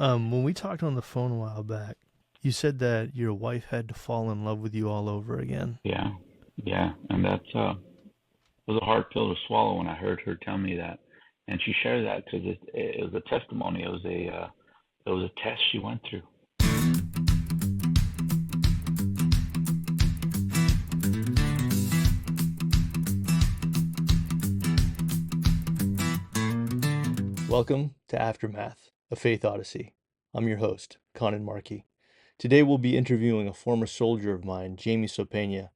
When we talked on the phone a while back, you said that your wife had to fall in love with you all over again. Yeah, yeah, and that's it was a hard pill to swallow when I heard her tell me that, and she shared that because it was a testimony. It was a test she went through. Welcome to Aftermath, a Faith Odyssey. I'm your host, Conan Markey. Today we'll be interviewing a former soldier of mine, Jamie Sopena.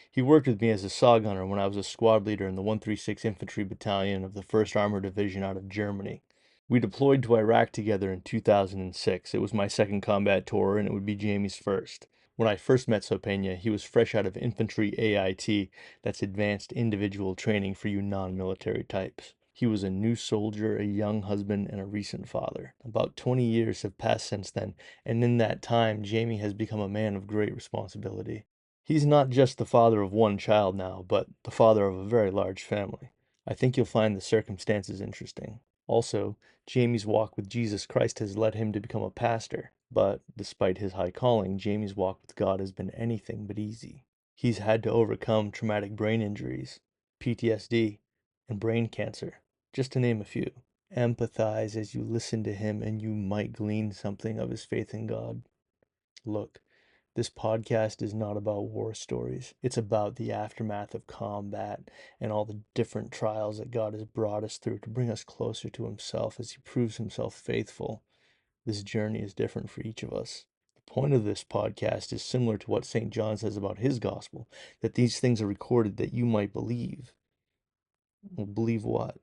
He worked with me as a saw gunner when I was a squad leader in the 136 Infantry Battalion of the 1st Armored Division out of Germany. We deployed to Iraq together in 2006. It was my second combat tour, and it would be Jamie's first. When I first met Sopena, he was fresh out of infantry AIT, that's Advanced Individual Training for you non-military types. He was a new soldier, a young husband, and a recent father. About 20 years have passed since then, and in that time, Jamie has become a man of great responsibility. He's not just the father of one child now, but the father of a very large family. I think you'll find the circumstances interesting. Also, Jamie's walk with Jesus Christ has led him to become a pastor, but despite his high calling, Jamie's walk with God has been anything but easy. He's had to overcome traumatic brain injuries, PTSD, and brain cancer, just to name a few. Empathize as you listen to him, and you might glean something of his faith in God. Look, this podcast is not about war stories. It's about the aftermath of combat and all the different trials that God has brought us through to bring us closer to Himself as He proves Himself faithful. This journey is different for each of us. The point of this podcast is similar to what St. John says about his gospel, that these things are recorded that you might believe. Well, believe what?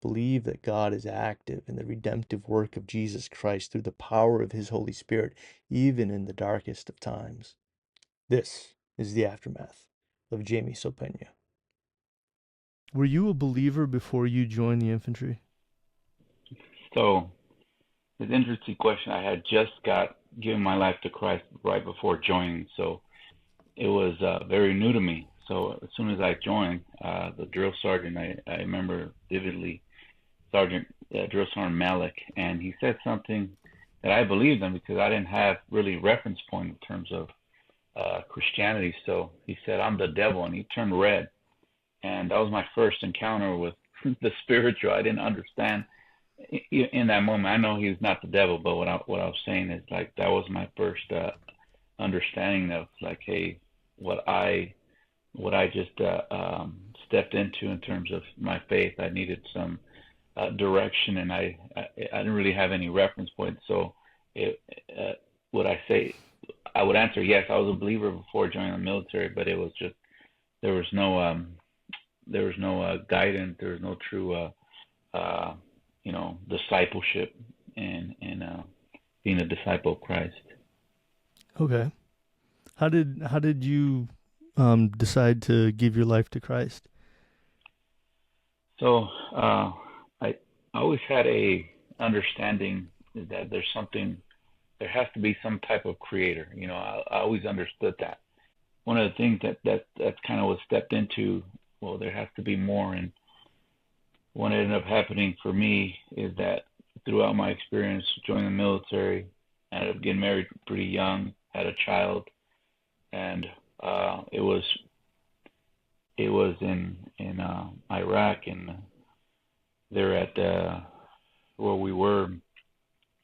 Believe that God is active in the redemptive work of Jesus Christ through the power of His Holy Spirit, even in the darkest of times. This is the aftermath of Jamie Sopena. Were you a believer before you joined the infantry? So it's an interesting question. I had just got given my life to Christ right before joining, so it was very new to me. So as soon as I joined, the drill sergeant, I remember vividly, Drill Sergeant Malik, and he said something that I believed in because I didn't have really reference point in terms of Christianity. So he said, "I'm the devil," and he turned red. And that was my first encounter with the spiritual. I didn't understand in that moment. I know he was not the devil, but what I was saying is like that was my first understanding of like, hey, what I just stepped into in terms of my faith. I needed some direction, and I didn't really have any reference point. So, would I say I would answer yes. I was a believer before joining the military, but it was just there was no guidance. There was no true discipleship and being a disciple of Christ. Okay. How did you decide to give your life to Christ? So I always had a understanding that there has to be some type of creator. I always understood that. One of the things that's kind of was stepped into, well, there has to be more. And what ended up happening for me is that throughout my experience joining the military, I ended up getting married pretty young, had a child, and it was in Iraq, and there at where we were.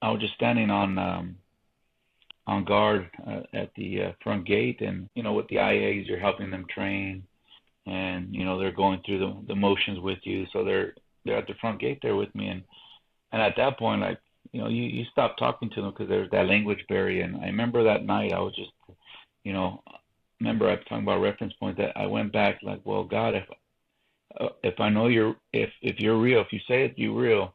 I was just standing on guard at the front gate, and with the IAs, you're helping them train, and they're going through the motions with you, so they're at the front gate there with me, and at that point, like you stop talking to them because there's that language barrier. And I remember that night I was just remember I was talking about reference point, that I went back like, well, God, if I know if you're real, if you say it, you're real,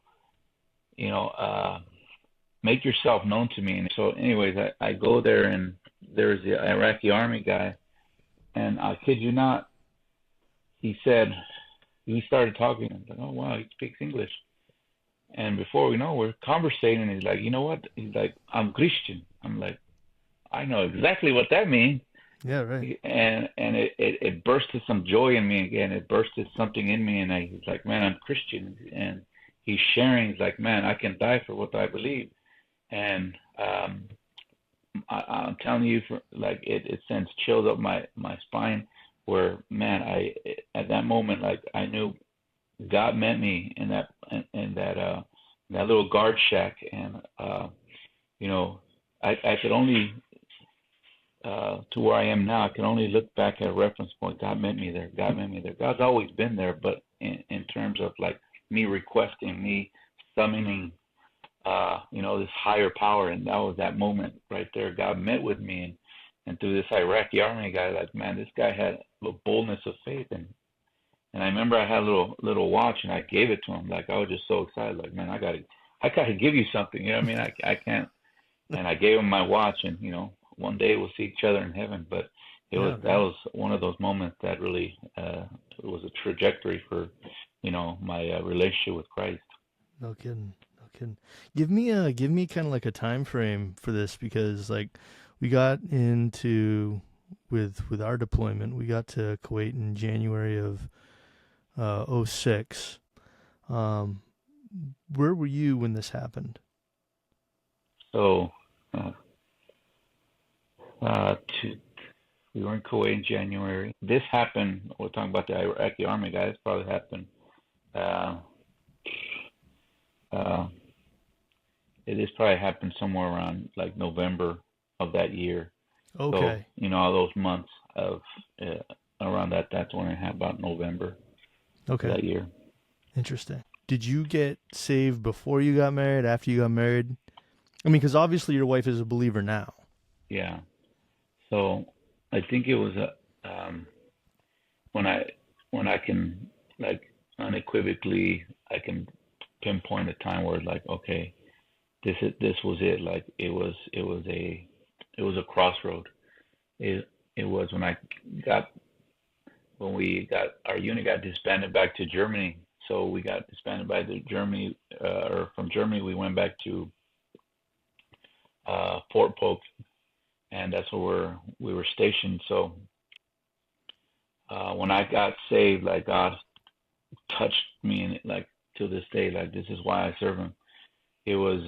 make yourself known to me. And so anyways, I go there, and there's the Iraqi army guy, and I kid you not, he started talking. I'm like, oh wow, he speaks English. And before we know, we're conversating, and he's like, you know what? He's like, I'm Christian. I'm like, I know exactly what that means. Yeah, right. And it bursted some joy in me again. It bursted something in me, and he's like, man, I'm Christian. And he's sharing. He's like, man, I can die for what I believe. And I'm telling you, for like it sends chills up my spine. Where man, at that moment, like I knew God met me in that little guard shack, and you know, I could only to where I am now, I can only look back at a reference point. God met me there. God met me there. God's always been there, but in terms of like me requesting, me summoning, this higher power, and that was that moment right there. God met with me, and through this Iraqi army guy, like man, this guy had a boldness of faith, and I remember I had a little watch, and I gave it to him. Like I was just so excited, like man, I gotta give you something. You know what I mean? I can't. And I gave him my watch, and one day we'll see each other in heaven. But Yeah, that man. was one of those moments that really was a trajectory for my relationship with Christ. No kidding. No kidding. Give me kind of like a time frame for this, because like we got into with our deployment, we got to Kuwait in January of '06. Um, where were you when this happened? So uh, uh, to, we were in Kuwait in January. This happened. We're talking about the Iraqi army guy. This probably happened. Uh, uh, this probably happened somewhere around like November of that year. So, Okay. all those months of around that's when I had about November of Okay. that year. Interesting. Did you get saved before you got married, after you got married? I mean, because obviously your wife is a believer now. Yeah. So I think it was when I when I can like unequivocally I can pinpoint a time where like okay, this was it. Like it was a crossroad. It was got when we got our unit got disbanded back to Germany. So we got disbanded back to Germany, or from Germany we went back to Fort Polk, and that's where we were stationed. So when I got saved, like God touched me, and like to this day, like this is why I serve Him. It was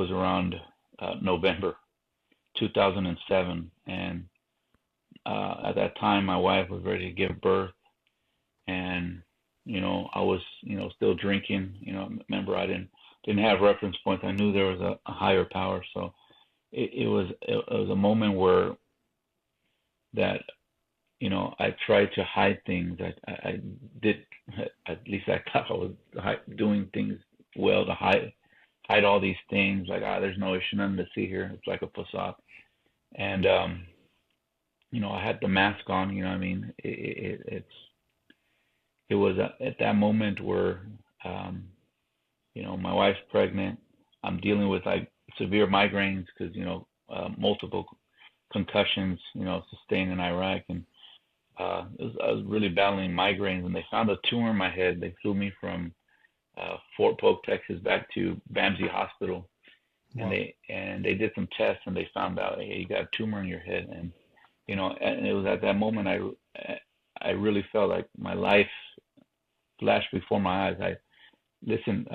around November 2007, and at that time my wife was ready to give birth, and I was still drinking. Remember I didn't have reference points. I knew there was a higher power, so it was a moment where that I tried to hide things. I did, at least I thought I was doing things well to hide all these things. Like there's no issue, nothing to see here. It's like a facade, and I had the mask on. You know what I mean? It was at that moment where um, my wife's pregnant. I'm dealing with like severe migraines because multiple concussions sustained in Iraq, and I was really battling migraines, and they found a tumor in my head. They flew me from Fort Polk, Texas, back to Bamsey Hospital, and Wow. they did some tests, and they found out, hey, you got a tumor in your head, and it was at that moment I really felt like my life flashed before my eyes. Listen,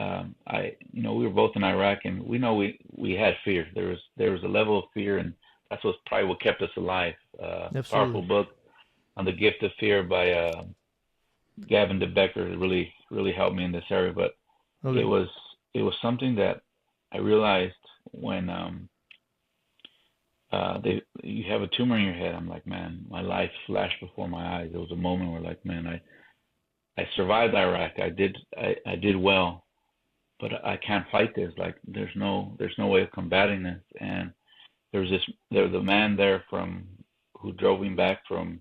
we were both in Iraq, and we know we had fear. There was a level of fear, and that's probably what kept us alive. Powerful Absolutely. book on the gift of fear by Gavin DeBecker really really helped me in this area. But it Okay. was it was something that I realized when you have a tumor in your head. I'm like, man, my life flashed before my eyes. There was a moment where like, man, I survived Iraq. I did well, but I can't fight this. Like, there's no way of combating this. And there was a man there who drove me back from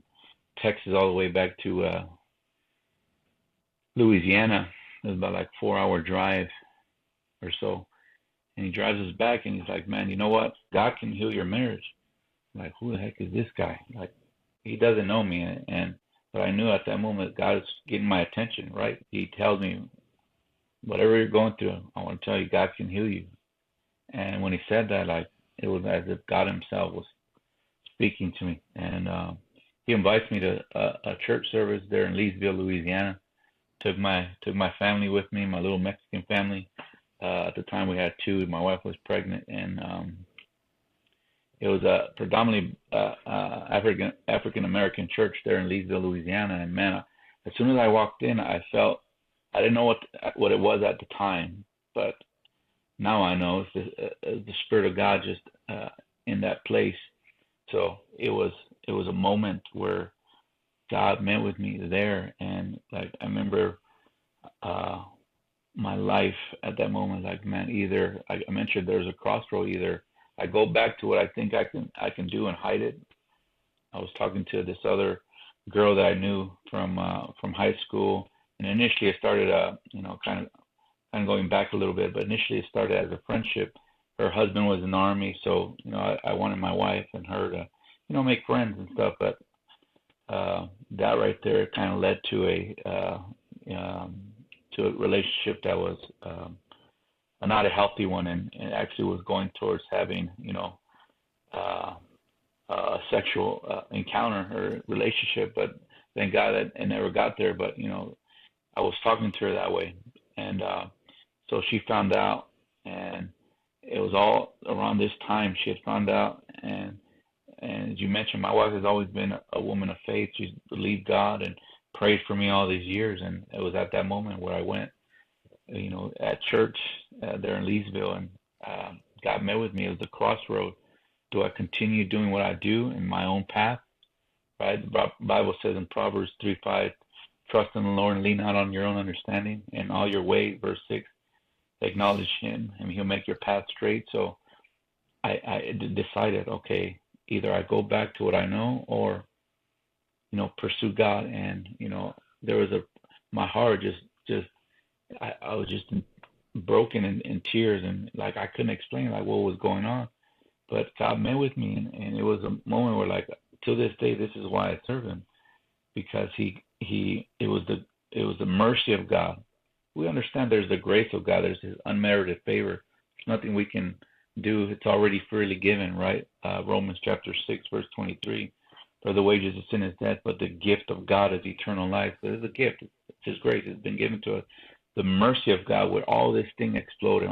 Texas all the way back to Louisiana. It was about like 4 hour drive or so. And he drives us back, and he's like, man, you know what? God can heal your marriage. I'm like, who the heck is this guy? Like, he doesn't know me, but I knew at that moment God is getting my attention. Right? He tells me, whatever you're going through, I want to tell you, God can heal you. And when he said that, like, it was as if God Himself was speaking to me. And he invites me to a church service there in Leesville, Louisiana. Took my family with me, my little Mexican family, At the time, we had two. My wife was pregnant, and it was a predominantly African American church there in Leesville, Louisiana. And man, as soon as I walked in, I felt I didn't know what it was at the time, but now I know it's the Spirit of God just in that place. So it was a moment where God met with me there, and like I remember uh, my life at that moment. Like man, either I mentioned there's a crossroad. Either I go back to what I think I can do and hide it. I was talking to this other girl that I knew from high school, and initially it started kind of going back a little bit, but initially it started as a friendship. Her husband was in the army, so I wanted my wife and her to make friends and stuff, but that right there kind of led to a relationship that was not a healthy one, and actually was going towards having uh, a sexual encounter or relationship. But thank God that it never got there. But I was talking to her that way, and so she found out, and it was all around this time she had found out. And as you mentioned, my wife has always been a woman of faith. She's believed God and prayed for me all these years. And it was at that moment where I went, at church there in Leesville, and God met with me. It was a crossroad. Do I continue doing what I do in my own path? Right? The Bible says in Proverbs 3:5, trust in the Lord and lean not on your own understanding. In all your ways, verse 6, acknowledge Him and He'll make your path straight. So I decided, okay, either I go back to what I know, or pursue God. And there was my heart just I was just broken in tears, and like I couldn't explain like what was going on. But God met with me, and it was a moment where, like, to this day, this is why I serve Him, because it was the mercy of God. We understand there's the grace of God, there's His unmerited favor. There's nothing we can do; it's already freely given, right? Romans chapter 6, verse 23. For the wages of sin is death, but the gift of God is eternal life. So there's a gift; it's His grace; it's been given to us. The mercy of God, where all this thing exploded.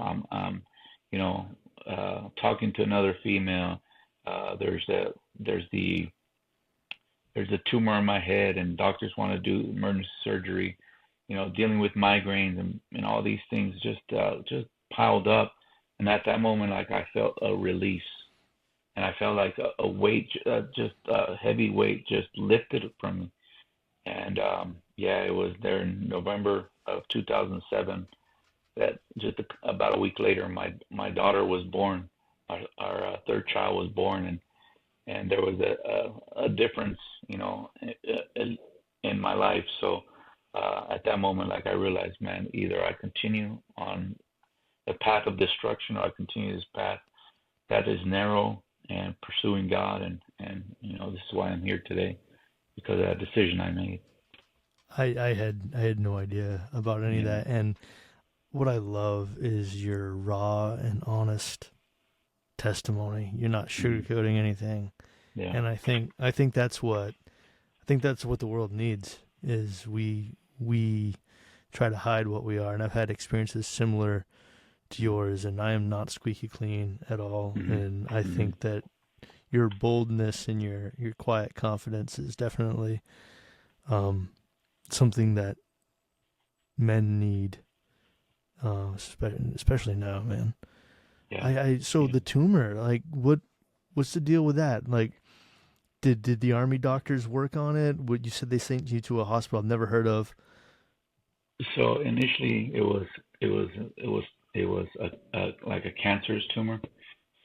You know, talking to another female. There's the there's a tumor in my head, and doctors want to do emergency surgery. Dealing with migraines and all these things just piled up. And at that moment, like I felt a release, and I felt like a weight, just a heavy weight, just lifted from me. And yeah, it was there in November of 2007 that just about a week later, my daughter was born. Our third child was born, and there was a difference, in my life. So at that moment, like I realized, man, either I continue on the path of destruction, or I continue this path that is narrow and pursuing God, and this is why I'm here today, because of that decision I made. I had no idea about any of Yeah, that, and what I love is your raw and honest testimony. You're not mm, sugarcoating anything, yeah, and I think that's what the world needs. Is we try to hide what we are, and I've had experiences similar to yours, and I am not squeaky clean at all. hmm And I hmm think that your boldness and your quiet confidence is definitely um, something that men need, especially now, man. yeah. So Yeah. the tumor, like, what's the deal with that? Like, did the army doctors work on it? What you said they sent you to a hospital I've never heard of. So initially, it was a like a cancerous tumor.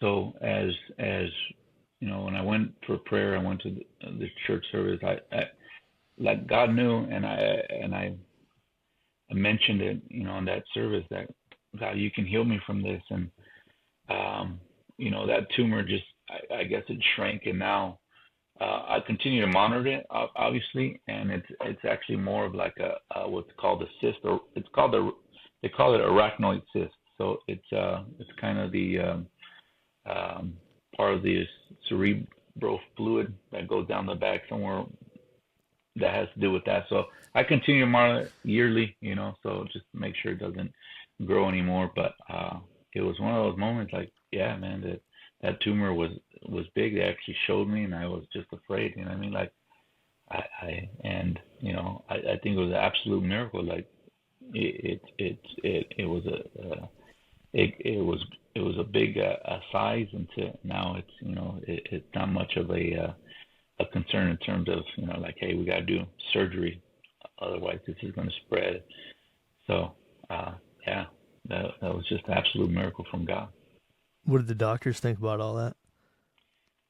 So as when I went for prayer, I went to the church service. I like God knew, and I mentioned it, in that service, that God, you can heal me from this. And that tumor just, I guess it shrank, and now I continue to monitor it, obviously, and it's actually more of like what's called a cyst, or they call it arachnoid cyst. So it's kind of the um, part of the cerebral fluid that goes down the back somewhere, that has to do with that. So I continue to monitor it yearly, so just make sure it doesn't grow anymore. But it was one of those moments like, yeah, man, that tumor was big. They actually showed me, and I was just afraid. You know what I mean? Like I think it was an absolute miracle. Like it was it was a big size, and now it's it's not much of a concern in terms of like, hey, we got to do surgery, otherwise this is going to spread. So yeah, that was just an absolute miracle from God. What did the doctors think about all that?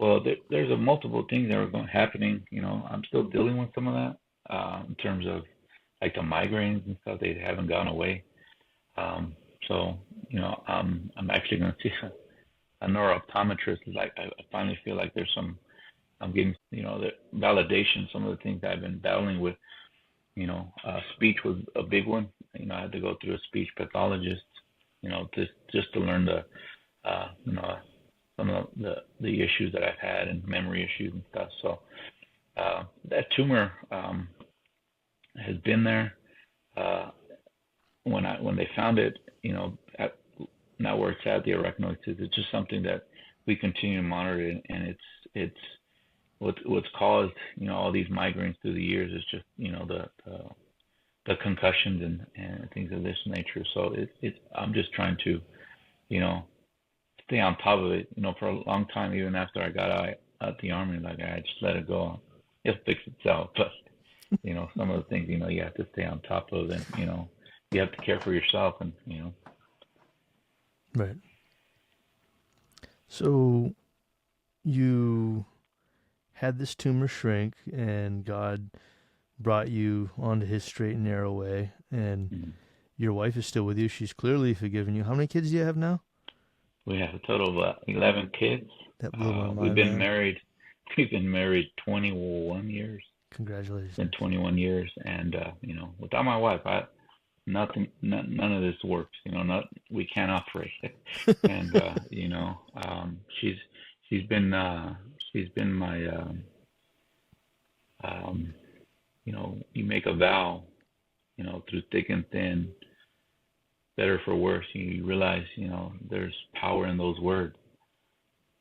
Well, there's a multiple things that are happening. I'm still dealing with some of that in terms of like the migraines and stuff. They haven't gone away. Um, so I'm actually going to see a neurooptometrist. Like I finally feel like there's some. I'm getting the validation. Some of the things that I've been battling with. Speech was a big one. I had to go through a speech pathologist. Just to learn the some of the issues that I've had and memory issues and stuff. So that tumor has been there. Uh, when they found it, now where it's at, the arachnoid cyst, it's just something that we continue to monitor, and it's what's caused all these migraines through the years is just the concussions and things of this nature. So I'm just trying to you know stay on top of it. For a long time, even after I got out the army, like I just let it go. It'll fix itself. But some of the things you have to stay on top of, and you have to care for yourself, and Right. So you had this tumor shrink, and God brought you onto His straight and narrow way, and mm, your wife is still with you. She's clearly forgiven you. How many kids do you have now? we have a total of 11 kids. That blew my We've mind, been man. married. We've been married 21 years. It's been Congratulations. 21 years, and without my wife, none of this works. Not we can't operate. And she's been my um, you make a vow, through thick and thin, better for worse. You realize, there's power in those words,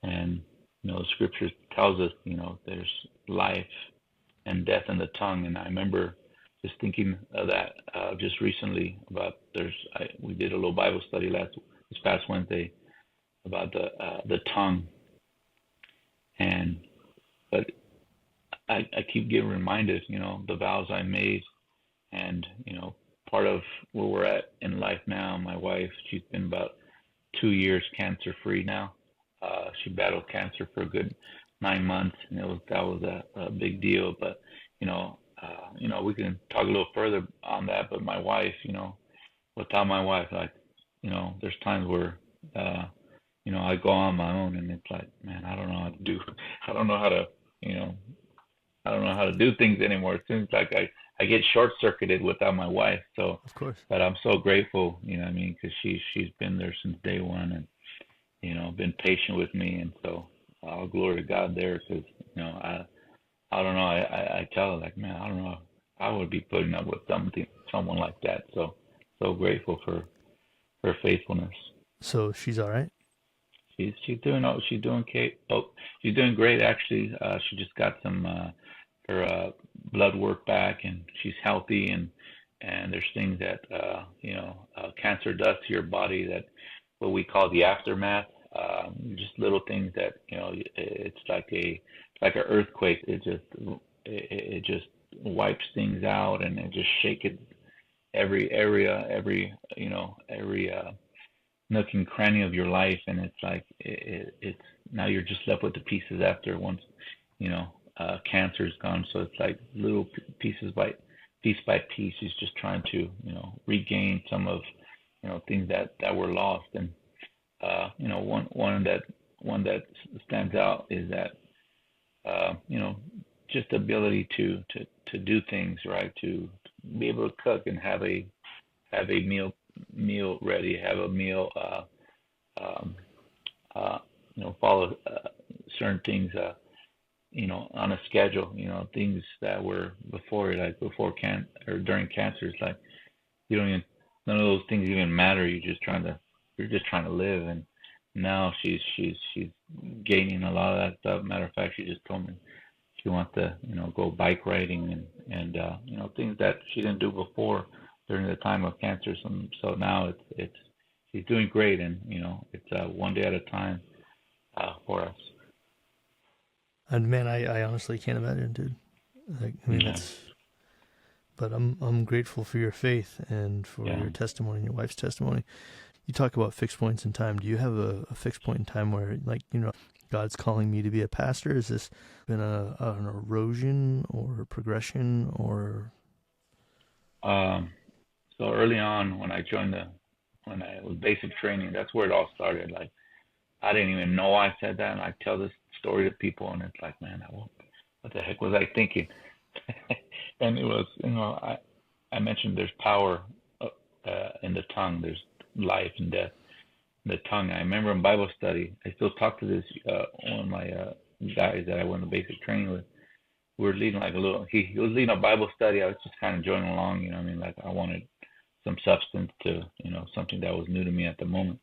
and the scripture tells us, there's life and death in the tongue. And I remember just thinking of that just recently about we did a little Bible study this past Wednesday about the tongue, and but I keep getting reminded, the vows I made, and part of where we're at in life now. My wife, she's been about 2 years cancer free now. She battled cancer for a good 9 months, and that was a big deal. But we can talk a little further on that. But my wife, without my wife, like there's times where I go on my own, and it's like, man, I don't know how to do, I don't know how to, you know, I don't know how to do things anymore. It seems like I get short circuited without my wife. So, Of course. but I'm so grateful, what I mean, because she's been there since day one, and been patient with me, and so all glory to God there, because I don't know, I tell her, like, man, I don't know, I would be putting up with someone like that. So grateful for her faithfulness. So she's all right? She's doing okay. Oh, she's doing great actually. She just got some her blood work back, and she's healthy, and there's things that cancer does to your body, that what we call the aftermath. Just little things that it's like an earthquake. It just wipes things out, and it just shake it every area, every nook and cranny of your life, and it's like it's now you're just left with the pieces after once cancer is gone. So it's like little pieces by piece. He's just trying to regain some of things that were lost. And one that stands out is that just the ability to do things right, to be able to cook and have a meal ready, have a meal, um, follow certain things, on a schedule. Things that were before, like before or during cancer, it's like you don't even none of those things even matter. You're just trying to live. And now she's gaining a lot of that stuff. Matter of fact, she just told me she wants to, go bike riding and things that she didn't do before during the time of cancer. So now it's she's doing great, and it's one day at a time for us. And man, I honestly can't imagine, dude. Like, I mean, Yeah, that's. But I'm grateful for your faith and for yeah. your testimony and your wife's testimony. You talk about fixed points in time. Do you have a fixed point in time where, like, God's calling me to be a pastor? Has this been an erosion or a progression or? Um, so early on, when I was basic training, that's where it all started. Like I didn't even know I said that, and I tell this story to people, and it's like, man, what the heck was I thinking? And it was, I mentioned there's power in the tongue. There's life and death in the tongue. I remember in Bible study, I still talk to this one of my guys that I went to basic training with. We were leading like a little. He was leading a Bible study. I was just kind of joining along. You know what I mean? Like I wanted some substance to, something that was new to me at the moment.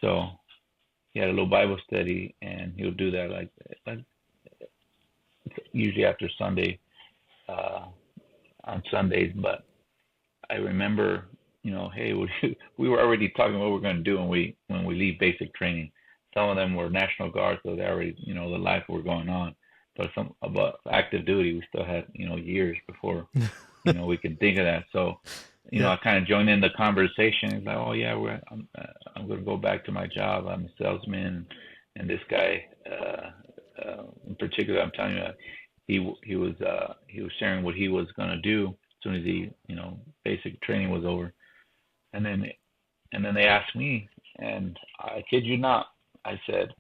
So he had a little Bible study, and he would do that like usually after Sunday, uh, on Sundays. But I remember, hey, we were already talking what we're going to do when we leave basic training. Some of them were National Guard, so they already, the life were going on. But some about active duty, we still had, years before, we could think of that. So, Yeah. I kind of joined in the conversation. It's like, oh yeah, I'm going to go back to my job. I'm a salesman, and this guy, in particular, I'm telling you, he was sharing what he was going to do as soon as he, basic training was over. And then they asked me, and I kid you not, I said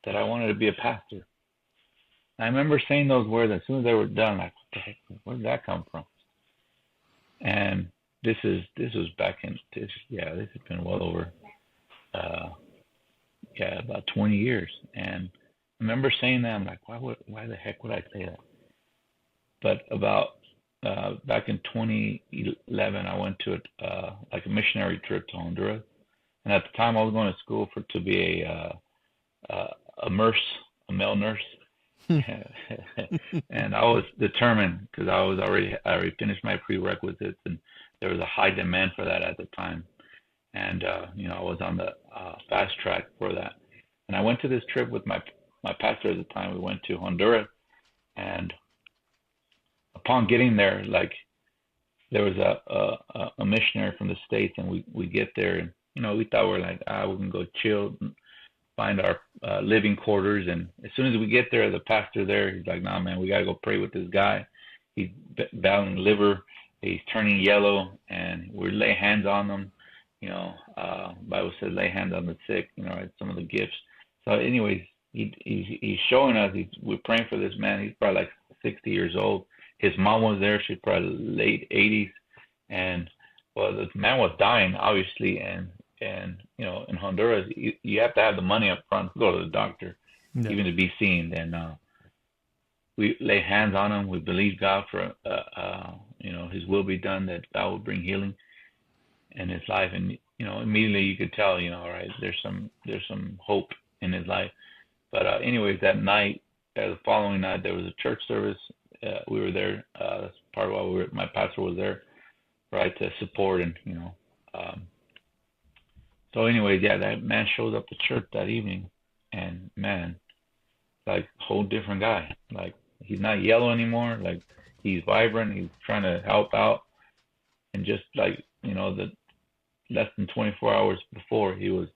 that I wanted to be a pastor. I remember saying those words as soon as they were done. Like, what the heck? Where did that come from? And this was back in this. Yeah, this has been well over, about 20 years. And I remember saying that. I'm like, why the heck would I say that? But about back in 2011, I went to like a missionary trip to Honduras, and at the time I was going to school to be a nurse, a male nurse. And I was determined because I already finished my prerequisites, and there was a high demand for that at the time. And I was on the fast track for that. And I went to this trip with my pastor at the time. We went to Honduras, and upon getting there, like there was a missionary from the States, and we get there, and we thought we're like, we can go chill, find our living quarters. And as soon as we get there, the pastor there, he's like, nah, man, we got to go pray with this guy. He's battling liver. He's turning yellow, and we lay hands on him. Bible says lay hands on the sick, right, some of the gifts. So anyways, he's showing us, we're praying for this man. He's probably like 60 years old. His mom was there. She's probably late 80s. And, well, the man was dying, obviously, and in Honduras, you have to have the money up front to go to the doctor, even to be seen. And we lay hands on him. We believe God for, His will be done, that God will bring healing in his life. And immediately you could tell, right, there's some hope in his life. But anyways, that night, the following night, there was a church service. We were there. That's part of why my pastor was there, right, to support and So anyways, yeah, that man shows up to church that evening, and man, like whole different guy. Like he's not yellow anymore. Like he's vibrant. He's trying to help out, and just like the less than 24 hours before, he was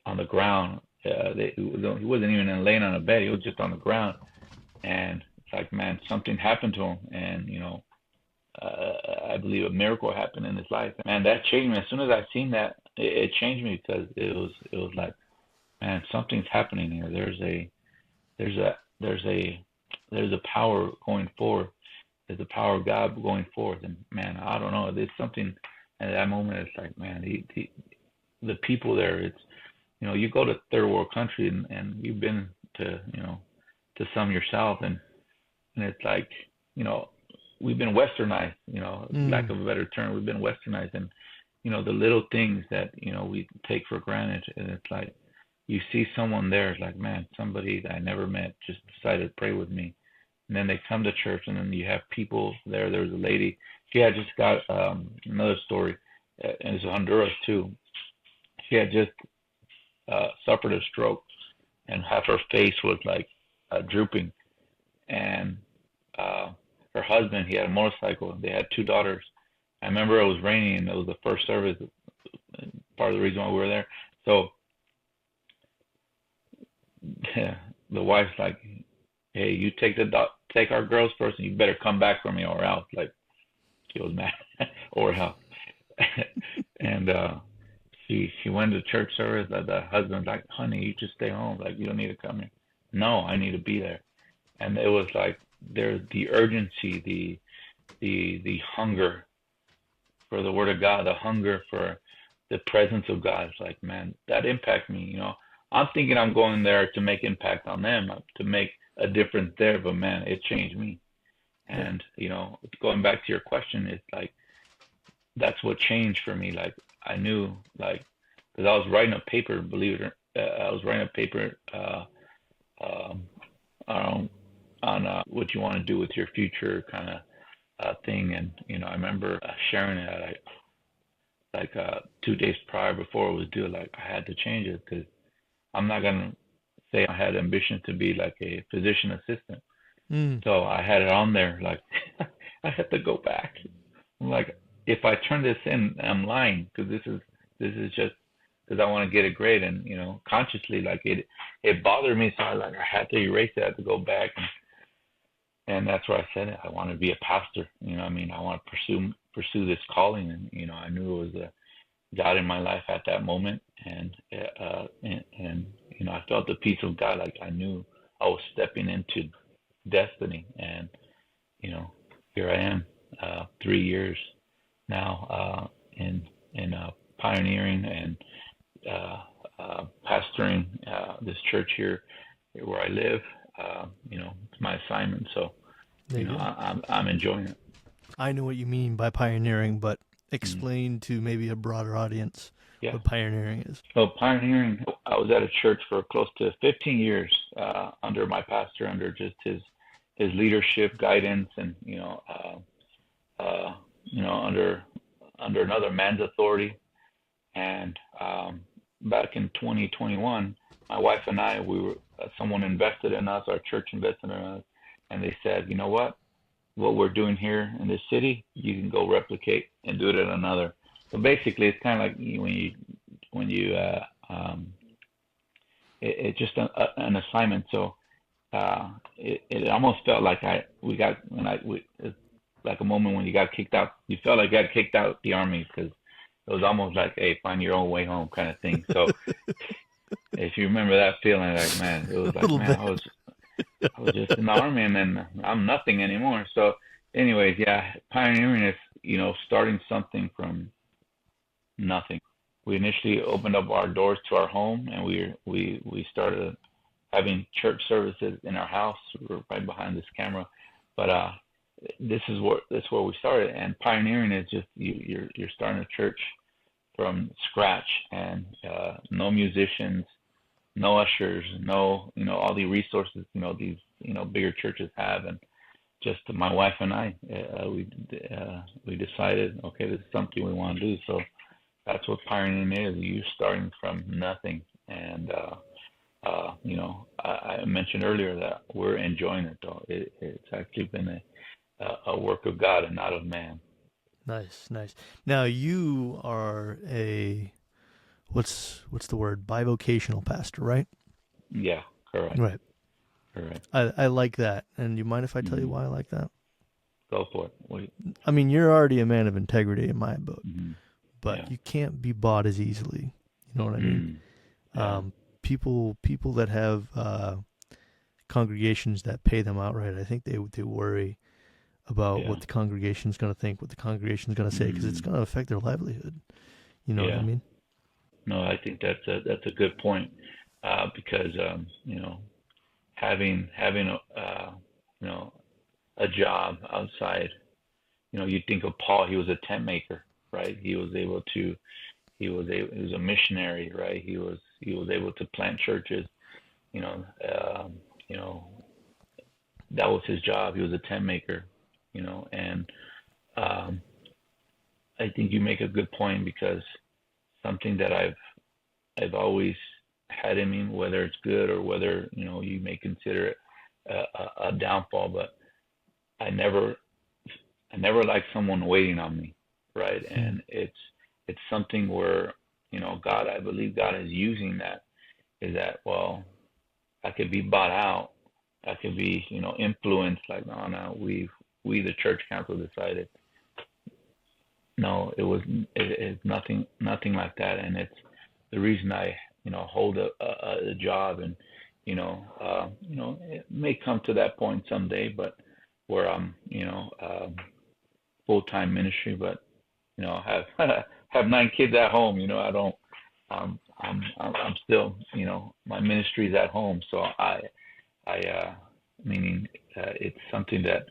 on the ground. He wasn't even laying on a bed. He was just on the ground, and it's like, man, something happened to him, and I believe a miracle happened in his life. Man, that changed me. As soon as I seen that, it changed me, because it was like, man, something's happening here. There's a power going forth. There's a power of God going forth. And man, I don't know. There's something at that moment. It's like, man, the people there. It's you go to third world country, and you've been to to some yourself, and it's like we've been westernized, lack Mm. of a better term. We've been westernized, and the little things that we take for granted, and it's like you see someone there, it's like, man, somebody that I never met just decided to pray with me, and then they come to church, and then you have people there. There was a lady. She had just got another story, and it's Honduras too. She had just suffered a stroke, and half her face was like drooping, and uh, her husband, he had a motorcycle. They had two daughters. I remember it was raining, and it was the first service. Part of the reason why we were there. So the wife's like, "Hey, you take our girls first, and you better come back for me, or else." Like she was mad, or else. And she went to church service. The husband's like, "Honey, you just stay home. Like you don't need to come here." No, I need to be there. And it was like there's the urgency, the hunger for the word of God, the hunger for the presence of God. It's like, man, that impacts me. I'm thinking I'm going there to make impact on them, to make a difference there, but man, it changed me. Yeah. And going back to your question, it's like that's what changed for me. Like I knew, like, because I was writing a paper, believe it or I was writing a paper um, on what you want to do with your future kind of thing, and I remember sharing it like 2 days prior before it was due. Like I had to change it because I'm not gonna say I had ambition to be like a physician assistant. Mm. So I had it on there like I had to go back. I'm like, if I turn this in, I'm lying because this is just because I want to get a grade, and consciously, like it bothered me, so I had to erase it. I had to go back, and that's where I said it. I want to be a pastor. I mean, I want to pursue this calling, and I knew it was a God in my life at that moment, and I felt the peace of God. Like I knew I was stepping into destiny, and you know here I am, 3 years now, in pioneering and pastoring this church here where I live. It's my assignment, so There you go. I'm enjoying it. I know what you mean by pioneering, but Mm. explain to maybe a broader audience Yeah. what pioneering is. So pioneering, I was at a church for close to 15 years under my pastor, under just his leadership, guidance, and under another man's authority. And back in 2021, my wife and I, we were someone invested in us, our church invested in us, and they said, you know what we're doing here in this city, you can go replicate and do it in another. So basically, it's kind of like when you it's just an assignment. So it almost felt like it's like a moment when you got kicked out. You felt like you got kicked out the army because it was almost like, hey, find your own way home kind of thing. So if you remember that feeling, like, man, it was A like, little man, bit. I was just in the army, and then I'm nothing anymore. So anyways, yeah, pioneering is starting something from nothing. We initially opened up our doors to our home, and we started having church services in our house. We're right behind this camera, but this is where we started. And pioneering is just you're starting a church from scratch, and no musicians, no ushers, no all the resources these bigger churches have, and just my wife and I, we decided, okay, this is something we want to do. So that's what pioneering is. You're starting from nothing, and I mentioned earlier that we're enjoying it though. It's actually been a work of God and not of man. Nice, nice. Now you are a what's the word? Bivocational pastor, right? Yeah, correct, Right. correct. I like that. And you mind if I tell you Mm-hmm. why I like that? Go for it. Wait. I mean, you're already a man of integrity in my book, Mm-hmm. but Yeah. you can't be bought as easily. You know what I mean? Mm. Yeah. Um, people that have congregations that pay them outright, I think they worry about Yeah. what the congregation's going to think, what the congregation's going to say, because it's Mm. going to affect their livelihood. You know what I Yeah. mean? No, I think that's a good point, because having a a job outside you think of Paul, he was a tent maker, right? He was he was a missionary, right? He was able to plant churches, you know, you know, that was his job. He was a tent maker, and um, I think you make a good point because something that I've always had in me, whether it's good or whether you may consider it a downfall, but I never I never liked someone waiting on me, right? Hmm. And it's something where God, I believe God is using that. Is that, well, I could be bought out, I could be influenced. Like, no, no, we the church council decided. No, it's nothing like that, and it's the reason I hold a job, and it may come to that point someday, but where I'm full time ministry, but have have 9 kids at home. I don't. I'm still my ministry is at home, so I meaning it's something that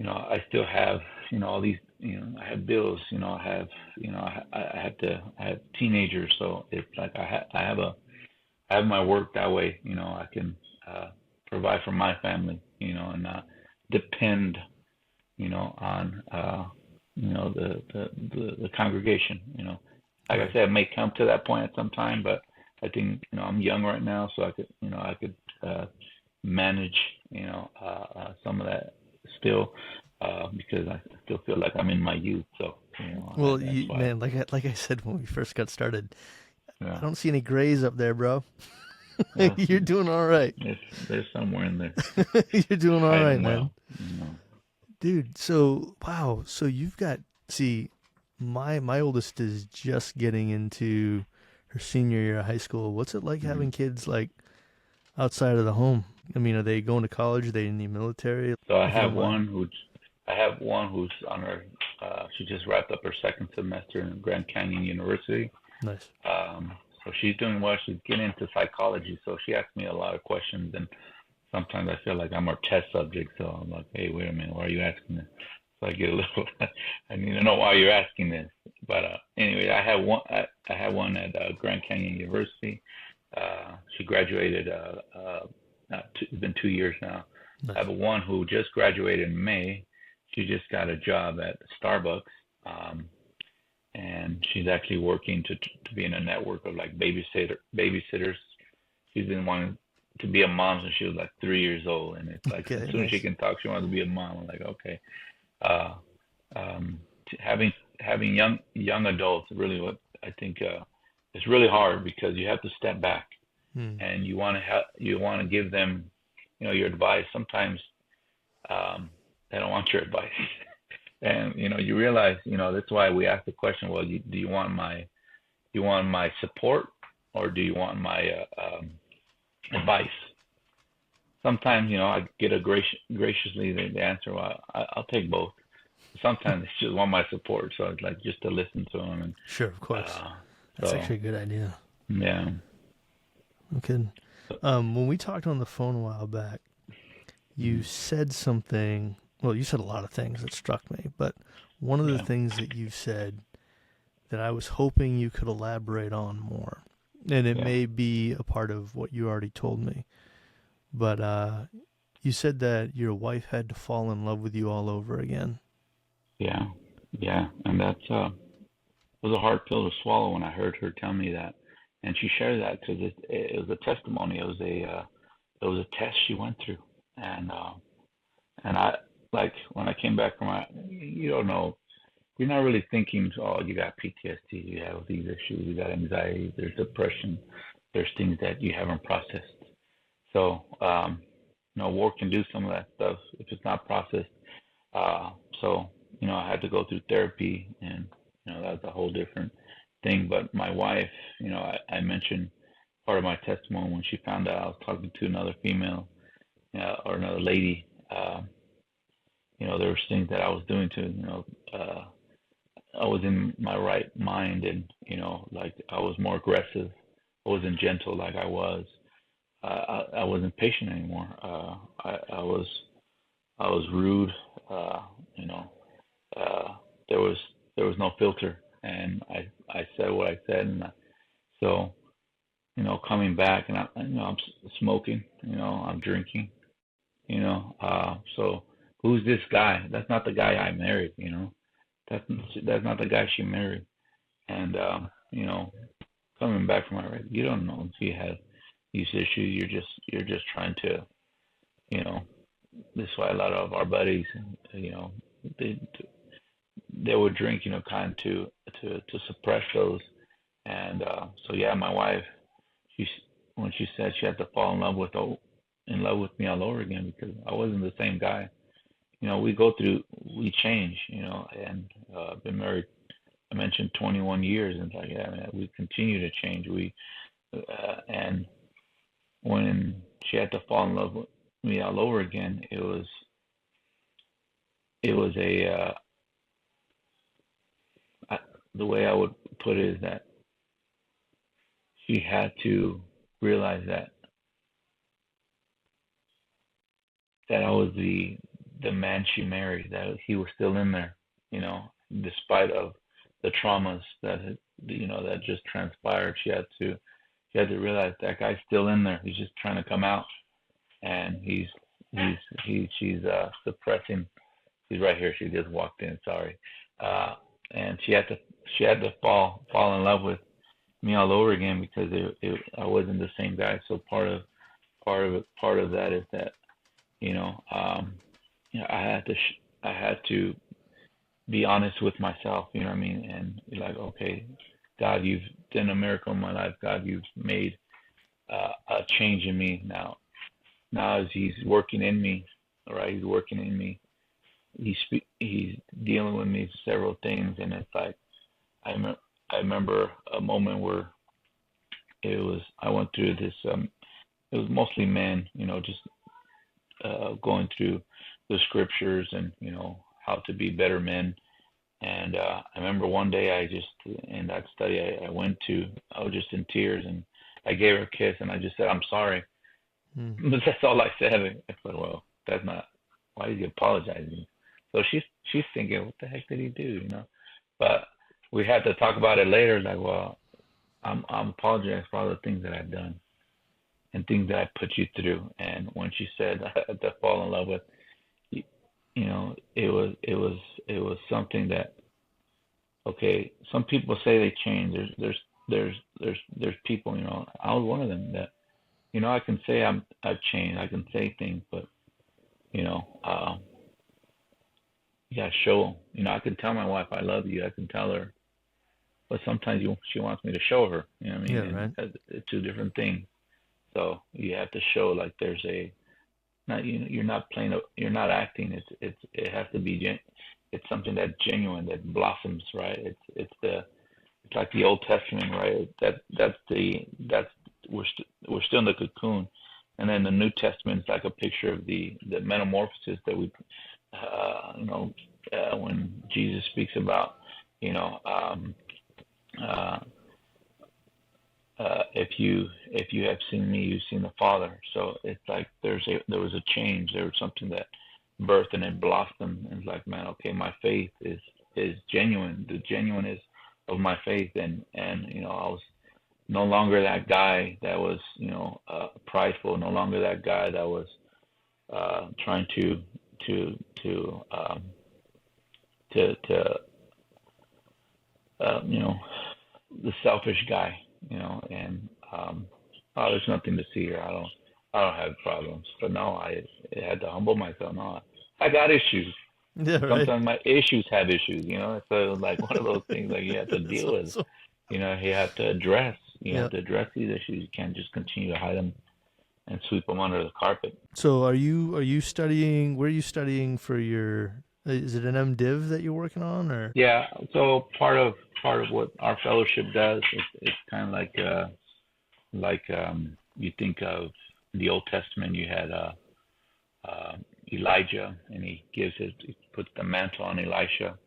I still have, all these, I have bills, I have, I have teenagers. So it's like I have my work that way, I can, provide for my family, and not depend, on, the congregation, like I Right. said, it may come to that point at some time, but I think, I'm young right now, so I could, manage, some of that still, because I still feel like I'm in my youth. So, Well, that's why. man, like I said when we first got started, I Yeah. don't see any grays up there, bro. Well, You're doing all right. there's somewhere in there You're doing all right, hiding man. well. You know. Dude, so wow, so you've got see, my oldest is just getting into her senior year of high school. What's it like Mhm. having kids like outside of the home? I mean, are they going to college? Are they in the military? So If you don't mind. I have one who's on her. She just wrapped up her second semester in Grand Canyon University. Nice. So she's doing well. She's getting into psychology. So she asks me a lot of questions, and sometimes I feel like I'm her test subject. So I'm like, hey, wait a minute, why are you asking this? So I get a little, I need to know why you're asking this. But anyway, I had one at Grand Canyon University. She graduated. It's been 2 years now. I Nice. have one who just graduated in May. She just got a job at Starbucks. Um, and she's actually working to be in a network of like babysitters. She's been wanting to be a mom since she was like 3 years old, and it's like as Okay, soon as she nice. can talk, she wants to be a mom. I'm like, okay. Uh, having young adults really what I think it's really hard because you have to step back Hmm. and you want to give them your advice. Sometimes they don't want your advice. And you realize, that's why we ask the question. Well, do you want my support or do you want my advice? Sometimes, I get graciously the answer. Well, I'll take both. Sometimes they just want my support, so it's like just to listen to them. And Sure, of course. uh, That's so actually a good idea. yeah, Okay. When we talked on the phone a while back, you mm, said something. Well, you said a lot of things that struck me, but one of the yeah, things that you said that I was hoping you could elaborate on more, and it yeah, may be a part of what you already told me, but you said that your wife had to fall in love with you all over again. yeah, yeah, and that's was a hard pill to swallow when I heard her tell me that, and she shared that because it was a testimony. It was a test she went through, and I like when I came back from you don't know, you're not really thinking, oh, you got PTSD, you have these issues, you got anxiety, there's depression, there's things that you haven't processed. So war can do some of that stuff if it's not processed. Uh, so I had to go through therapy, and that's a whole different thing. But my wife, I mentioned part of my testimony when she found out I was talking to another female or another lady. There was things that I was doing to, I was in my right mind, and like I was more aggressive. I wasn't gentle like I was. I wasn't patient anymore. I was rude. Uh, there was no filter, and I said what I said, and so coming back, and I'm smoking, I'm drinking, so who's this guy? That's not the guy I married, that's not the guy she married, and coming back from Iraq, you don't know if he had these issues. You're just trying to, you know, this is why a lot of our buddies, they they would drink, kind of to suppress those. And so yeah, my wife, she when she said she had to fall in love with me all over again because I wasn't the same guy. We change, and I've been married. I mentioned 21 years, and it's like, yeah, man, we continue to change. And when she had to fall in love with me all over again, it was the way I would put it is that she had to realize that I was the man she married, that he was still in there, despite of the traumas that just transpired. She had to realize that guy's still in there. He's just trying to come out, and she's suppressing. She's right here. She just walked in. Sorry, and she had to fall in love with me all over again because I wasn't the same guy. So part of that is that I had to be honest with myself. You know what I mean? And be like, okay, God, you've done a miracle in my life. God, you've made a change in me now. Now as He's working in me, all right, He's working in me. He's dealing with me several things, and it's like I remember a moment where I went through this. It was mostly men, just going through the scriptures and how to be better men. And I remember one day in that study I was just in tears, and I gave her a kiss, and I just said, I'm sorry. But that's all I said. I said, well, that's not, why is he apologizing? So she's thinking, what the heck did he do? But we had to talk about it later, like, well, I'm apologizing for all the things that I've done and things that I put you through. And when she said I had to fall in love with, it was something that, okay, some people say they change. There's people, I was one of them that, I can say I've changed. I can say things, but you know, uh, you gotta show them. I can tell my wife I love you. I can tell her, but sometimes she wants me to show her. You know what I mean? Yeah, And right. it's two different things. So you have to show like there's not you're not playing. You're not acting. It has to be it's something that's genuine that blossoms, right? It's like the Old Testament, right? That's we're still in the cocoon, and then the New Testament is like a picture of the metamorphosis that when Jesus speaks about, you know, uh, if you have seen me, you've seen the Father. So it's like there was a change. There was something that birthed and it blossomed. And it's like, man, okay, my faith is genuine. The genuineness of my faith, and I was no longer that guy that was prideful. No longer that guy that was trying to to the selfish guy, and oh, there's nothing to see here. I don't have problems, but no, I had to humble myself. No, I got issues. Yeah, right. Sometimes my issues have issues. So like one of those things like you have to That's deal with. awesome. You have to address. You Yeah. have to address these issues. You can't just continue to hide them and sweep them under the carpet. So are you studying? Where are you studying for your? Is it an MDiv that you're working on, or? Yeah. So part of what our fellowship does is it's kind of like you think of the Old Testament. You had uh, Elijah, and he puts the mantle on Elisha,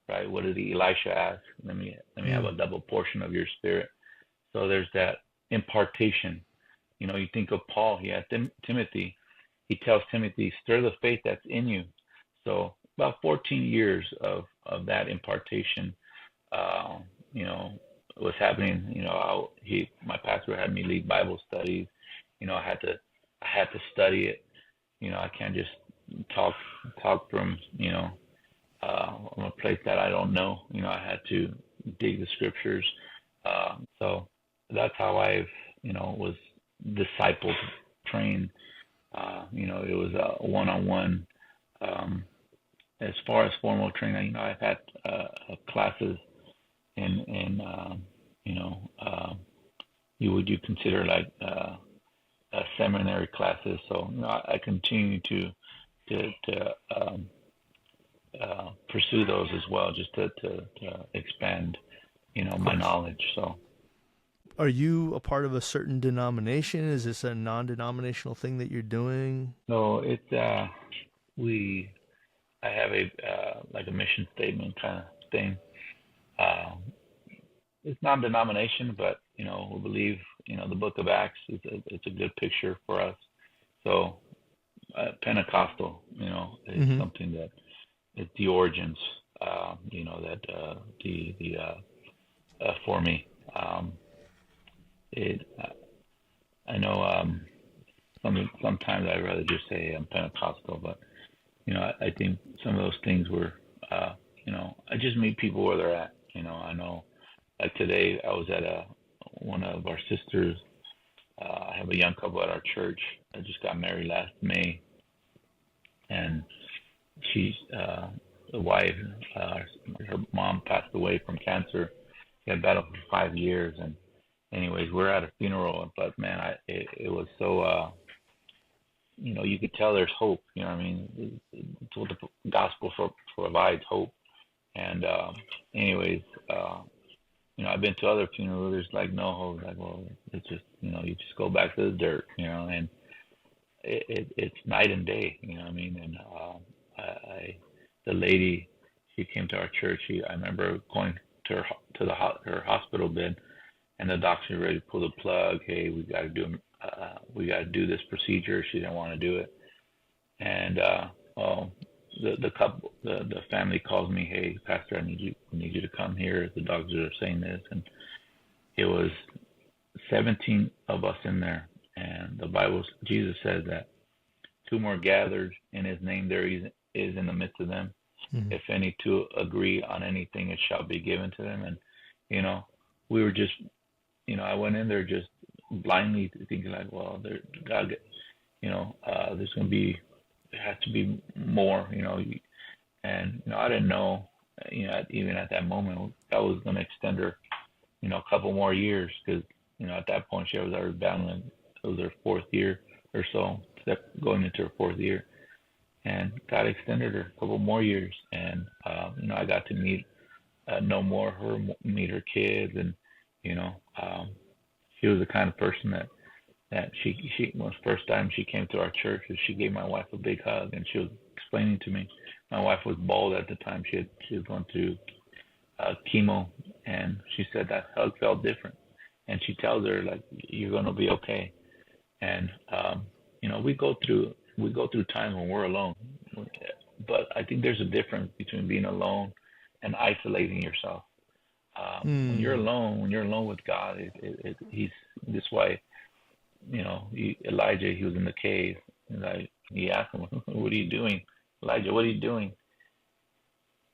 right? What did Elisha ask? Let me have Mm. a double portion of your spirit. So there's that impartation. You think of Paul. He had Timothy. He tells Timothy, stir the faith that's in you. So about 14 years of that impartation. Uh, you know, was happening. My pastor had me lead Bible studies. I had to study it. I can't just talk from from a place that I don't know. I had to dig the scriptures. So that's how I've was discipled, trained. It was a one-on-one. Um, as far as formal training, I've had classes in you consider like seminary classes. So I continue to pursue those as well, just to expand Of my course. knowledge. So Are you a part of a certain denomination? Is this a non-denominational thing that you're doing? it's we I have a like a mission statement kind of thing. Um, it's non-denomination, but we believe the Book of Acts is it's a good picture for us. So Pentecostal, is Mm-hmm. something that it's the origins. That the for me, it I know sometimes I'd rather just say I'm Pentecostal, but I think some of those things were I just meet people where they're at. I know like today I was at one of our sisters. I have a young couple at our church. I just got married last May, and she's the wife. Her mom passed away from cancer. She had battled for 5 years, and anyways, we're at a funeral. But man, it was so you could tell there's hope. You know what I mean? It's what the gospel provides hope. And anyways, I've been to other funerals. There's like no hope. Like, well, it's just you just go back to the dirt. And it's night and day. You know what I mean? And the lady, she came to our church. I remember going to her hospital bed, and the doctor ready to pull the plug. Hey, we got to do this procedure. She didn't want to do it, and well, the family calls me. Hey, Pastor, I need you to come here. The doctors are saying this, and it was 17 of us in there, and Jesus says that two more gathered in His name, there is in the midst of them. Mm-hmm. If any two agree on anything, it shall be given to them. And we were just, I went in there just blindly thinking like, well, God, there's going to be, there has to be more, and I didn't know, even at that moment, that was going to extend her, a couple more years, because at that point she was already battling. It was her fourth year or so, going into her fourth year, and God extended her a couple more years, and I got to know more of her, meet her kids, and she was the kind of person that she was first time she came to our church, she gave my wife a big hug, and she was explaining to me. My wife was bald at the time. She was going through chemo, and she said that hug felt different. And she tells her like, "You're going to be okay." And we go through times when we're alone, but I think there's a difference between being alone and isolating yourself. When you're Mm. alone, with God, He's this why. Elijah, he was in the cave, and he asked him, "What are you doing, Elijah? What are you doing?"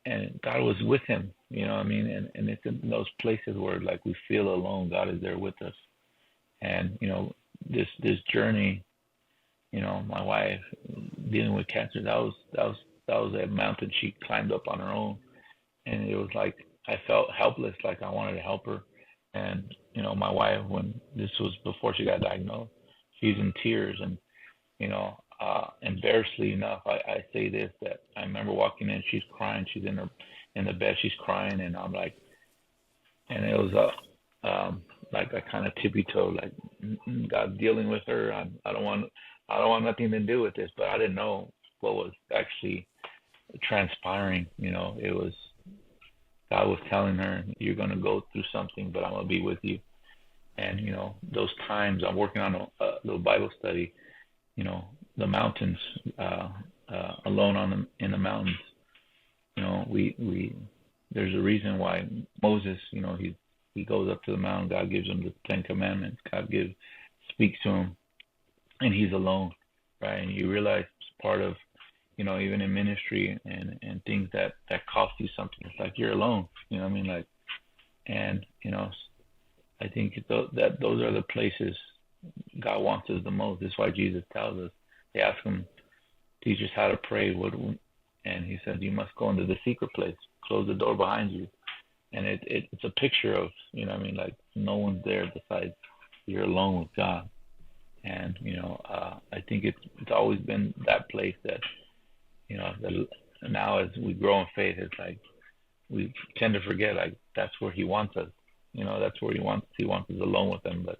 And God was with him. You know what I mean? And it's in those places where like we feel alone, God is there with us. And this journey, my wife dealing with cancer, that was a mountain she climbed up on her own, and it was like I felt helpless, like I wanted to help her. And my wife, when this was before she got diagnosed, she's in tears, and embarrassingly enough, I say this, that I remember walking in, she's crying, she's in the bed, she's crying, and I'm like, and it was like I kind of tippy toe, like God dealing with her. I don't want nothing to do with this, but I didn't know what was actually transpiring. It was God was telling her, "You're gonna go through something, but I'm gonna be with you." And those times I'm working on a little Bible study. The mountains, alone in the mountains. we there's a reason why Moses, he goes up to the mountain. God gives him the Ten Commandments. Speaks to him, and he's alone, right? And you realize part of, even in ministry and things that cost you something. It's like you're alone. You know what I mean? Like, and I think that those are the places God wants us the most. That's why Jesus tells us. They ask him, teach us how to pray. And he said, you must go into the secret place, close the door behind you. And it's a picture of, like no one's there besides you're alone with God. And, I think it's always been that place that, now as we grow in faith, it's like we tend to forget, like, that's where he wants us. That's where he wants us alone with him. But,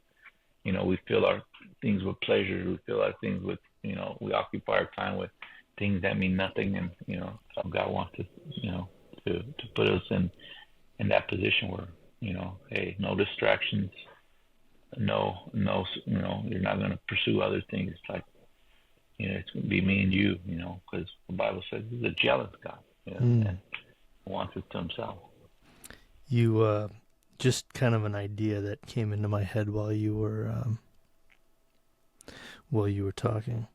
we fill our things with pleasure. We fill our things with, we occupy our time with things that mean nothing. And, God wants us, to put us in that position where, hey, no distractions, no, you're not going to pursue other things. It's like, it's going to be me and you, because the Bible says he's a jealous God, and wants us to himself. You, just kind of an idea that came into my head while you were talking.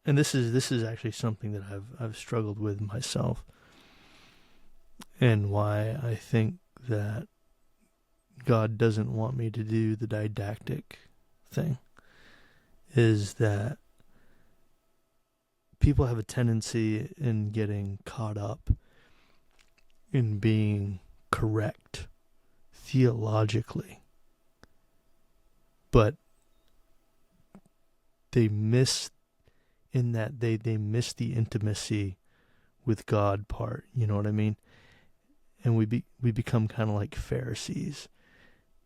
And this is actually something that I've struggled with myself, and why I think that God doesn't want me to do the didactic thing is that people have a tendency in getting caught up in being correct theologically, but they miss they miss the intimacy with God part. You know what I mean? And we become kind of like Pharisees,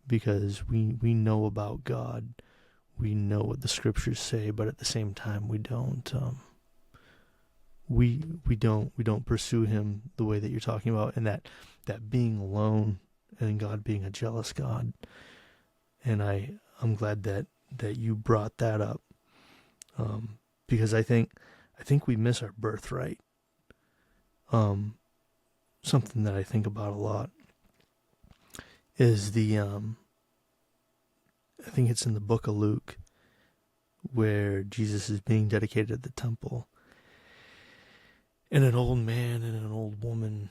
because we know about God, we know what the scriptures say, but at the same time we don't pursue him the way that you're talking about, and that being alone and God being a jealous God. And I'm glad that you brought that up, because I think we miss our birthright. Something that I think about a lot is I think it's in the book of Luke, where Jesus is being dedicated at the temple, and an old man and an old woman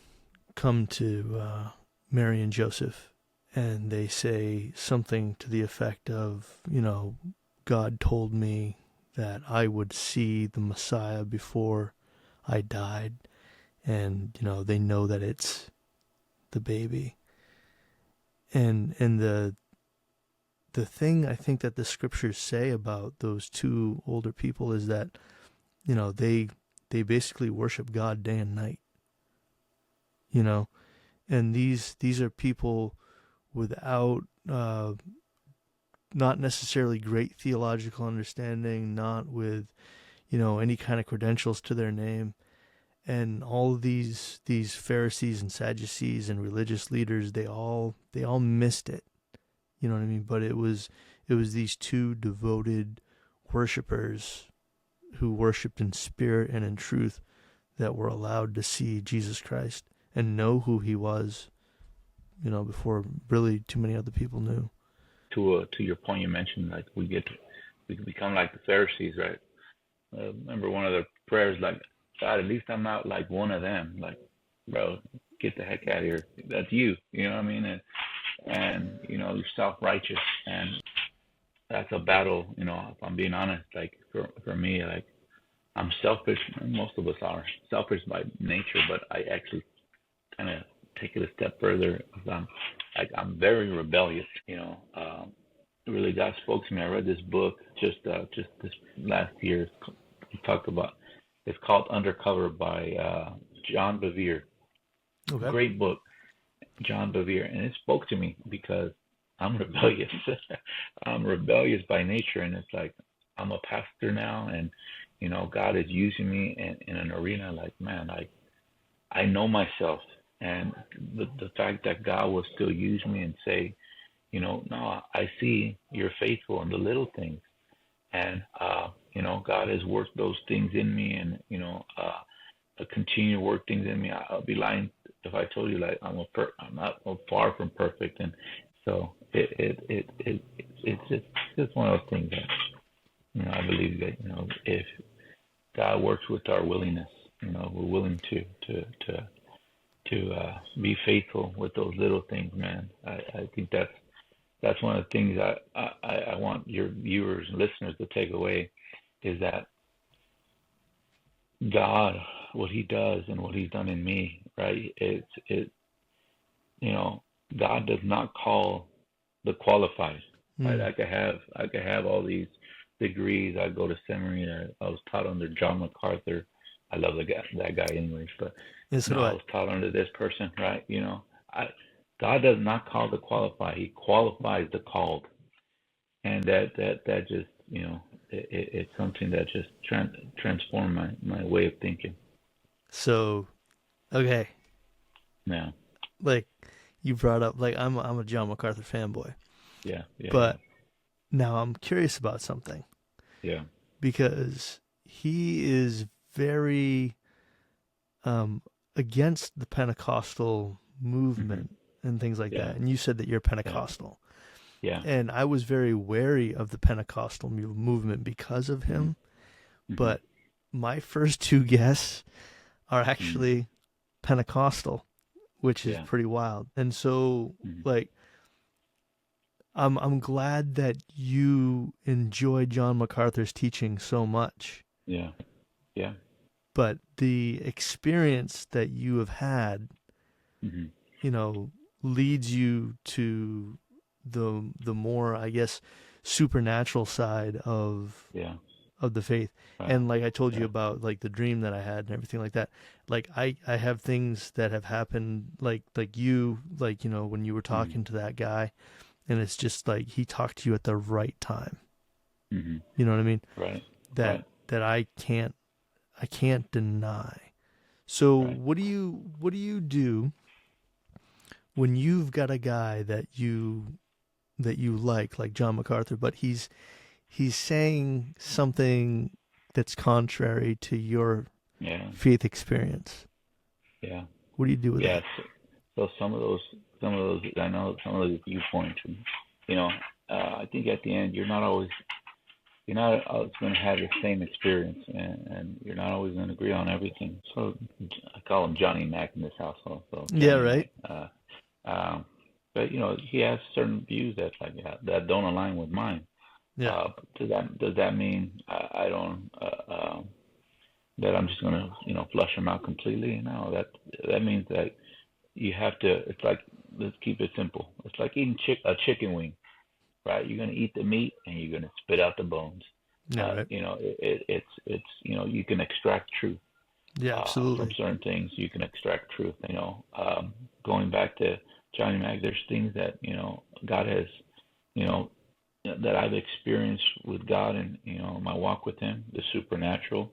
come to Mary and Joseph, and they say something to the effect of, God told me that I would see the Messiah before I died, and they know that it's the baby. And the thing I think that the scriptures say about those two older people is that, they basically worship God day and night. And these are people without not necessarily great theological understanding, not with any kind of credentials to their name. And all of these Pharisees and Sadducees and religious leaders, they all missed it. You know what I mean? But it was these two devoted worshipers who worshipped in spirit and in truth that were allowed to see Jesus Christ and know who he was, before really too many other people knew. To your point, you mentioned, like, we become like the Pharisees, right? Remember one of the prayers, like, God, at least I'm not like one of them. Like, bro, get the heck out of here. That's you. You know what I mean? And you're self-righteous, and that's a battle. If I'm being honest, like for me, like, I'm selfish. Most of us are selfish by nature, but I actually kind of take it a step further. I'm very rebellious. Really, God spoke to me. I read this book just this last year. It's called Undercover by John Bevere. Okay. Great book, John Bevere, and it spoke to me because I'm rebellious. I'm rebellious by nature, and it's like I'm a pastor now, and God is using me in an arena like, man, I know myself, and the fact that God will still use me and say, no, I see you're faithful in the little things, and God has worked those things in me, and continue to work things in me. I'll be lying if I told you like I'm not I'm far from perfect, and so it's just one of those things that I believe that if God works with our willingness, we're willing to be faithful with those little things, man. I think that's one of the things I want your viewers and listeners to take away is that God, what He does and what He's done in me, right? God does not call the qualified, right? Mm. I could have all these degrees. I go to seminary. I was taught under John MacArthur. I love that guy anyways, but Yes, so do I I. was taught under this person, right? I God does not call the qualified. He qualifies the called, and that just it's something that just transformed my way of thinking. So, okay, Yeah, like you brought up, like I'm a John MacArthur fanboy, yeah, yeah, yeah, but now I'm curious about something yeah. because he is very um, against the Pentecostal Hmm. movement and things like Yeah, that. And you said that you're yeah, Pentecostal, yeah. and I was very wary of the Pentecostal movement because of Hmm. him. Hmm. But my first two guests are Hmm. actually Pentecostal, which is Yeah. pretty wild. And so, Hmm. like, I'm glad that you enjoy John MacArthur's teaching so much, Yeah. Yeah. but the experience that you have had, Hmm. you know, leads you to the more, I guess, supernatural side Yeah. of the faith. Right. And like I told you Yeah. about like the dream that I had and everything like that. Like I have things that have happened like you, like, when you were Hmm. talking to that guy, and it's just like he talked to you at the right time. Hmm. You know what I mean? Right. That Right. that I can't deny. So Right. what do you do when you've got a guy that you like John MacArthur, but he's saying something that's contrary to your Yeah. faith experience? Yeah. What do you do with Yes. that? So some of those, I know some of those viewpoints, and you know, I think at the end you're not always going to have the same experience, and you're not always going to agree on everything. So I call him Johnny Mac in this household. So Yeah, Johnny right. Mac. Um, but he has certain views that don't align with mine. Yeah. Does that mean I don't that I'm just going to flush them out completely? No, that means that you have to. It's like, let's keep it simple. It's like eating a chicken wing, right? You're gonna eat the meat and you're gonna spit out the bones. Yeah, right. It's you can extract truth Yeah, from absolutely. certain things. You can extract truth. Going back to Johnny Mac, there's things that God has you know that I've experienced with God and my walk with Him, the supernatural.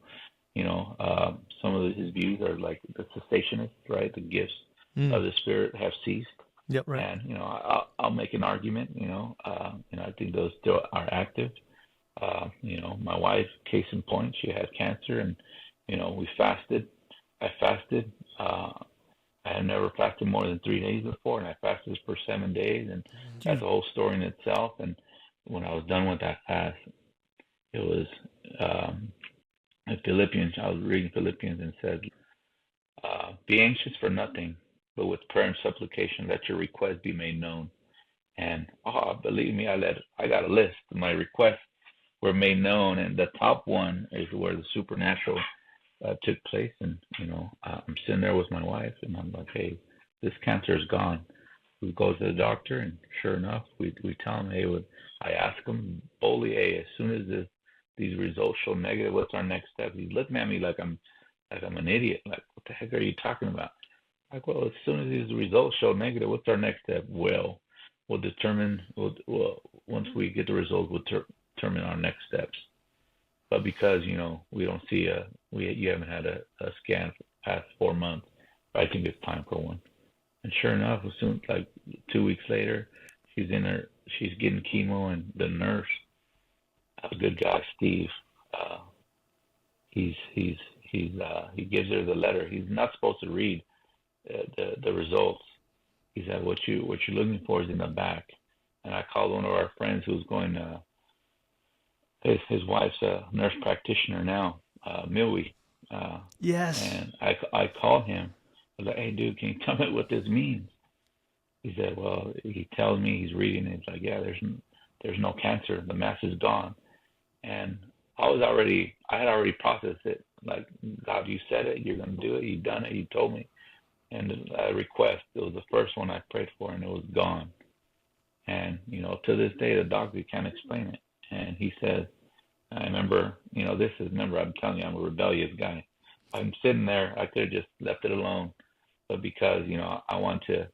Some of his views are like the cessationist, right? The gifts Mm. of the Spirit have ceased, Yep, right. and I'll make an argument. I think those still are active. My wife, case in point, she had cancer, and we fasted. I fasted. I had never fasted more than 3 days before, and I fasted for 7 days, and that's You a whole story in itself. And when I was done with that fast, it was in Philippians. I was reading Philippians and said, "Be anxious for nothing, but with prayer and supplication, let your requests be made known." And believe me, I got a list. My requests were made known, and the top one is where the supernatural took place. And I'm sitting there with my wife, and I'm like, "Hey, this cancer is gone." We go to the doctor, and sure enough, we tell him, "Hey, I ask him boldly, hey, as soon as these results show negative, what's our next step?" He's looking at me like I'm an idiot. Like, what the heck are you talking about? Like, well, as soon as these results show negative, what's our next step? Well, we'll determine. Well, once we get the results, we'll determine our next steps. But because we don't see you haven't had a scan for the past 4 months, I think it's time for one. And sure enough, as soon like 2 weeks later, she's getting chemo, and the nurse, a good guy, Steve, uh, he's he gives her the letter. He's not supposed to read the results. He said, what you're looking for is in the back. And I called one of our friends who's going his wife's a nurse practitioner now, Millie. Yes. And I called him. I was like, hey, dude, can you tell me what this means? He said, well, he tells me he's reading it. It's like, yeah, there's no cancer. The mass is gone. And I had already processed it. Like, God, you said it. You're going to do it. You've done it. You told me. And the request, it was the first one I prayed for, and it was gone. And, to this day, the doctor can't explain it. And he says, I remember, remember, I'm telling you, I'm a rebellious guy. I'm sitting there, I could have just left it alone. But because, I want to,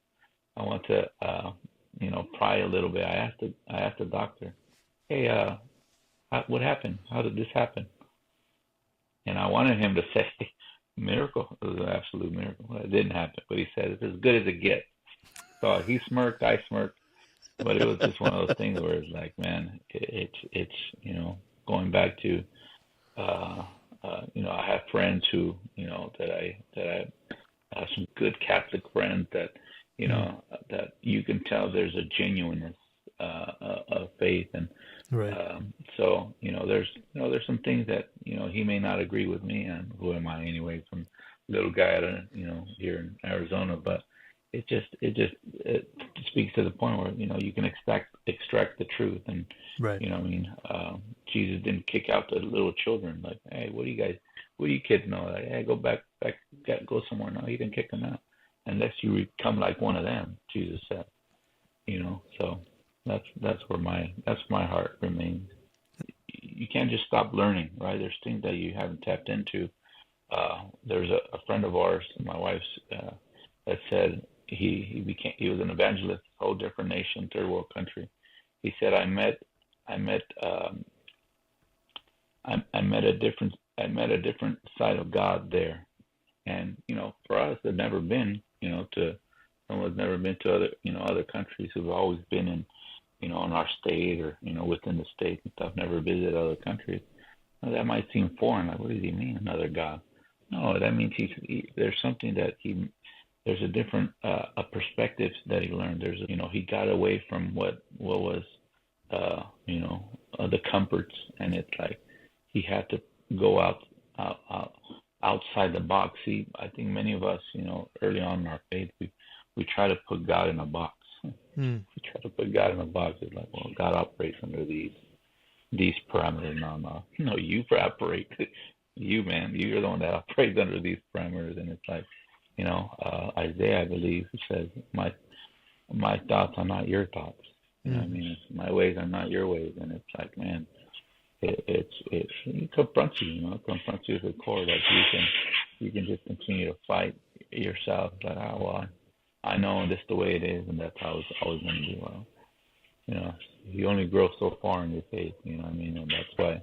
pry a little bit. I asked the doctor, hey, what happened? How did this happen? And I wanted him to say, miracle. It was an absolute miracle. Well, it didn't happen, but he said, it's as good as it gets. So he smirked, I smirked. But it was just one of those things where it's like, man, it's going back to, I have friends who, that I have some good Catholic friends that, that you can tell there's a genuineness of faith. And Right. so, there's some things that, he may not agree with me, and who am I anyway, from little guy out of, here in Arizona, but it speaks to the point where, you can extract the truth. And, Right. Jesus didn't kick out the little children. Like, hey, what do you kids know? Like, hey, go back, go somewhere. No, he didn't kick them out unless you become like one of them, Jesus said, so that's where my heart remains. You can't just stop learning, right? There's things that you haven't tapped into. There's a friend of ours, my wife's, that said he was an evangelist, a whole different nation, third world country. He said, I met a different side of God there. And, for us that never been, to someone's never been to other countries, who've always been in, in our state or, within the state and stuff, never visited other countries. Well, that might seem foreign. Like, what does he mean, another God? No, that means there's something that there's a different a perspective that he learned. He got away from what was, the comforts, and it's like he had to go outside the box. See, I think many of us, early on in our faith, we try to put God in a box. We try to put God in a box. It's like, well, God operates under these parameters. No, you operate. You, man, you're the one that operates under these parameters. And it's like, Isaiah, I believe, says, my thoughts are not your thoughts. You know what I mean? My ways are not your ways. And it's like, man, it confronts you, it confronts you to the core that you can just continue to fight yourself. Like, I know this the way it is, and that's how it's always going to be. Well, you only grow so far in your faith, you know what I mean? And that's why,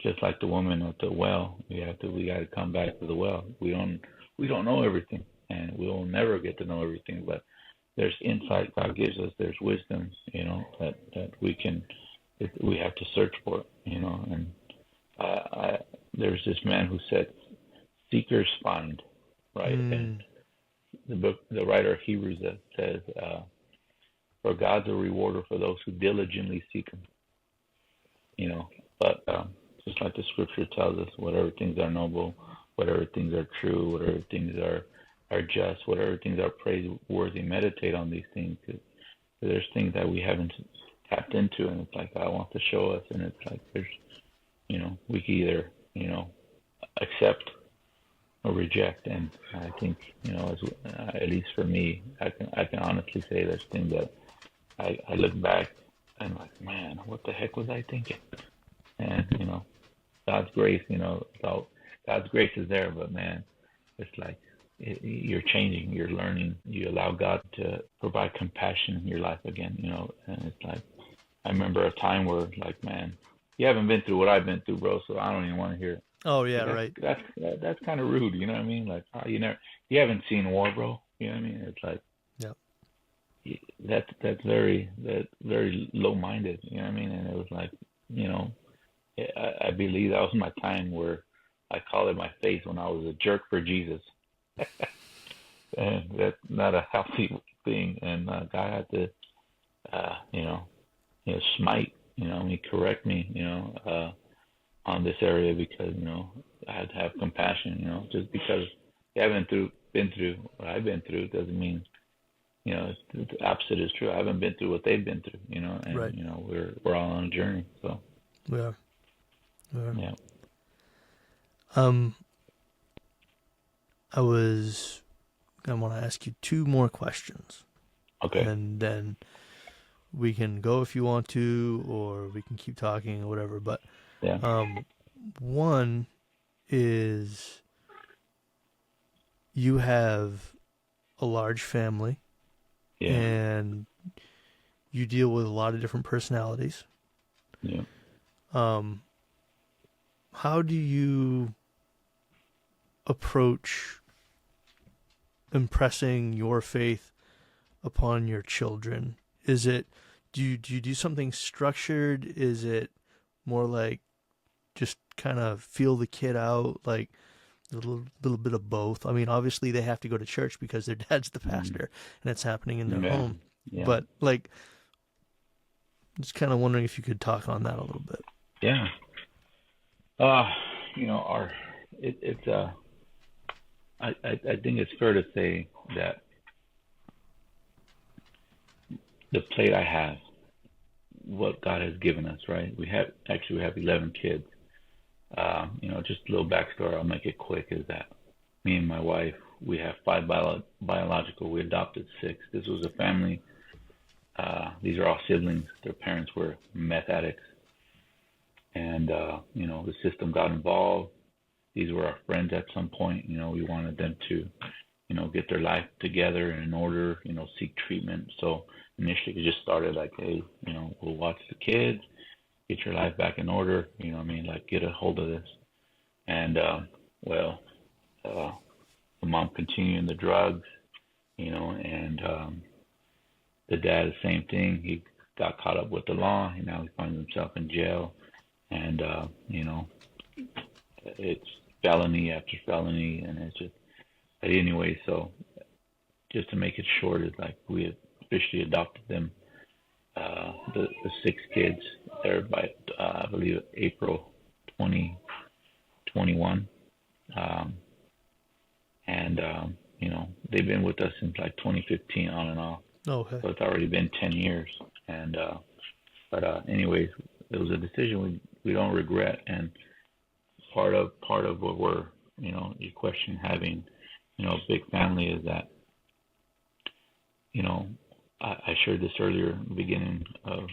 just like the woman at the well, we got to come back to the well. We don't know everything, and we'll never get to know everything, but there's insight God gives us. There's wisdom, that we have to search for it, and there's this man who said, seekers find, right? And the writer of Hebrews says, for God's a rewarder for those who diligently seek him, but just like the scripture tells us, whatever things are noble, whatever things are true, whatever things are just, whatever things are praiseworthy, meditate on these things, because there's things that we haven't tapped into, and it's like God wants to show us, and it's like there's, we can either, accept or reject. And I think, at least for me, I can honestly say there's things that I look back and like, man, what the heck was I thinking? And God's grace, God's grace is there, but man, it's like you're changing, you're learning, you allow God to provide compassion in your life again, and it's like, I remember a time where, like, man, you haven't been through what I've been through, bro, so I don't even want to hear it. Oh yeah, right. That's kind of rude, you know what I mean? Like, you haven't seen war, bro. You know what I mean? It's like, that's very low-minded. You know what I mean? And it was like, I believe that was my time where I call it my faith when I was a jerk for Jesus. And that's not a healthy thing. And God had to, smite, he correct me, on this area because, I had to have compassion, just because they haven't been through what I've been through doesn't mean, the opposite is true. I haven't been through what they've been through, and, Right. we're all on a journey. So, Yeah. yeah. Um, I want to ask you two more questions, Okay. and then we can go if you want to, or we can keep talking or whatever. But Yeah. one is you have a large family, Yeah. and you deal with a lot of different personalities. Yeah. How do you approach impressing your faith upon your children? Is it do you do something structured? Is it more like just kind of feel the kid out, like a little bit of both? I mean, obviously they have to go to church because their dad's the pastor and it's happening in their Yeah. home. Yeah. But like, just kind of wondering if you could talk on that a little bit. Yeah. Our it's I think it's fair to say that the plate I have, what God has given us, right? We have 11 kids. Just a little backstory. I'll make it quick. Is that me and my wife? We have five biological. We adopted six. This was a family. These are all siblings. Their parents were meth addicts, and the system got involved. These were our friends at some point. We wanted them to, get their life together and in order. Seek treatment. So initially, it just started like, hey, we'll watch the kids, get your life back in order. Like get a hold of this. And the mom continuing the drugs, and the dad the same thing. He got caught up with the law, and now he finds himself in jail. And it's felony after felony, and it's just. But anyway, so just to make it short, it's like we had officially adopted them, the six kids there by I believe April 2021, and they've been with us since like 2015 on and off. Okay. So it's already been 10 years, and but anyways, it was a decision we don't regret, and part of what we're your question having a big family is that I shared this earlier in the beginning of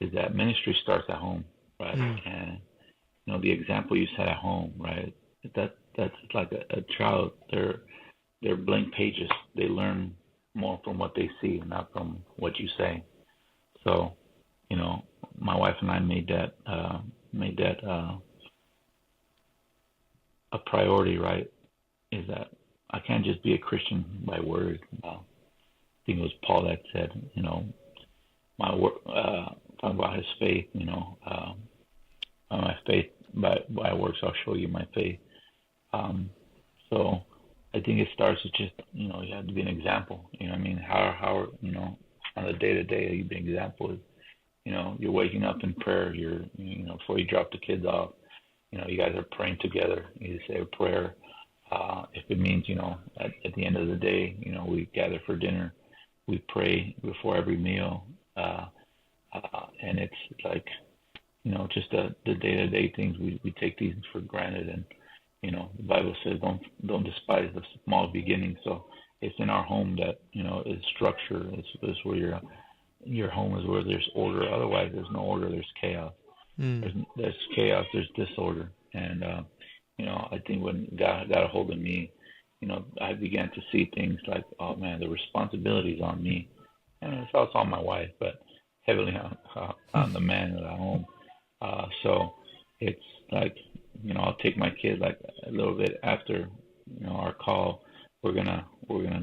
is that ministry starts at home, right? And the example you set at home, right? That's like a child. They're blank pages. They learn more from what they see, not from what you say. So, my wife and I made that a priority, right? Is that I can't just be a Christian by word. I think it was Paul that said, my work, talking about his faith, my faith by works, I'll show you my faith. So I think it starts with just, you have to be an example. How on a day to day, you be an example is, you're waking up in prayer. You're, before you drop the kids off, you guys are praying together. You say a prayer. If it means, at the end of the day, we gather for dinner, we pray before every meal, and it's like, just the day-to-day things. We take these for granted, and the Bible says don't despise the small beginnings. So it's in our home that is structure. It's where your home is where there's order. Otherwise, there's no order. There's chaos. There's chaos. There's disorder, and I think when God got a hold of me, I began to see things like, oh man, the responsibility is on me, and it's also on my wife, but heavily on the man at home. So it's like, I'll take my kid like a little bit after, our call. We're gonna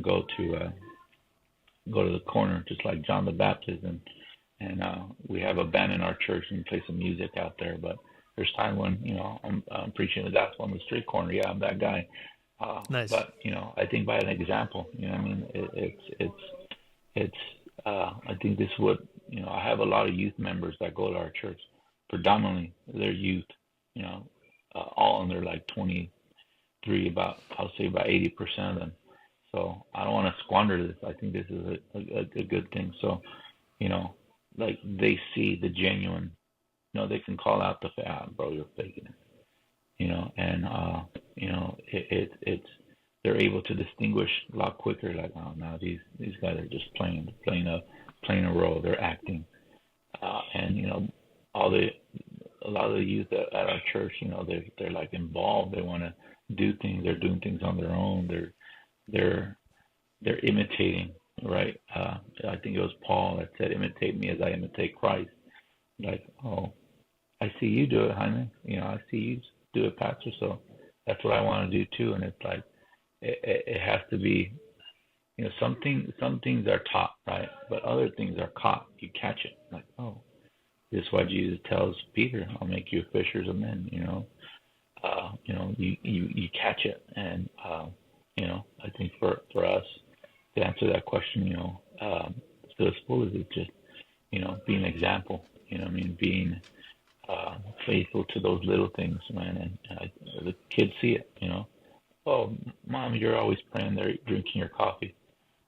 go to the corner, just like John the Baptist, and we have a band in our church and play some music out there. But There's time when, I'm preaching the gospel on the street corner. Yeah, I'm that guy. Nice. But, I think by an example, I mean, it's, I think this would, I have a lot of youth members that go to our church. Predominantly, they're youth, all under like 23, I'll say about 80% of them. So I don't want to squander this. I think this is a good thing. So, like they see the genuine, they can call out the bro, you're faking it, and it's they're able to distinguish a lot quicker. Like, oh no, these guys are just playing a role. They're acting, and a lot of the youth at our church, they're like involved. They want to do things. They're doing things on their own. They're imitating, right? I think it was Paul that said, "Imitate me as I imitate Christ." Like, oh, I see you do it, Jaime. I see you do it, Pastor. So that's what I want to do too. And it's like it has to be, some things are taught, right? But other things are caught. You catch it. Like, oh, this is why Jesus tells Peter, "I'll make you fishers of men." You catch it, and I think for us to answer that question, so school is just, being an example. I mean, being faithful to those little things, man, and the kids see it. Oh, mom, you're always praying there, drinking your coffee.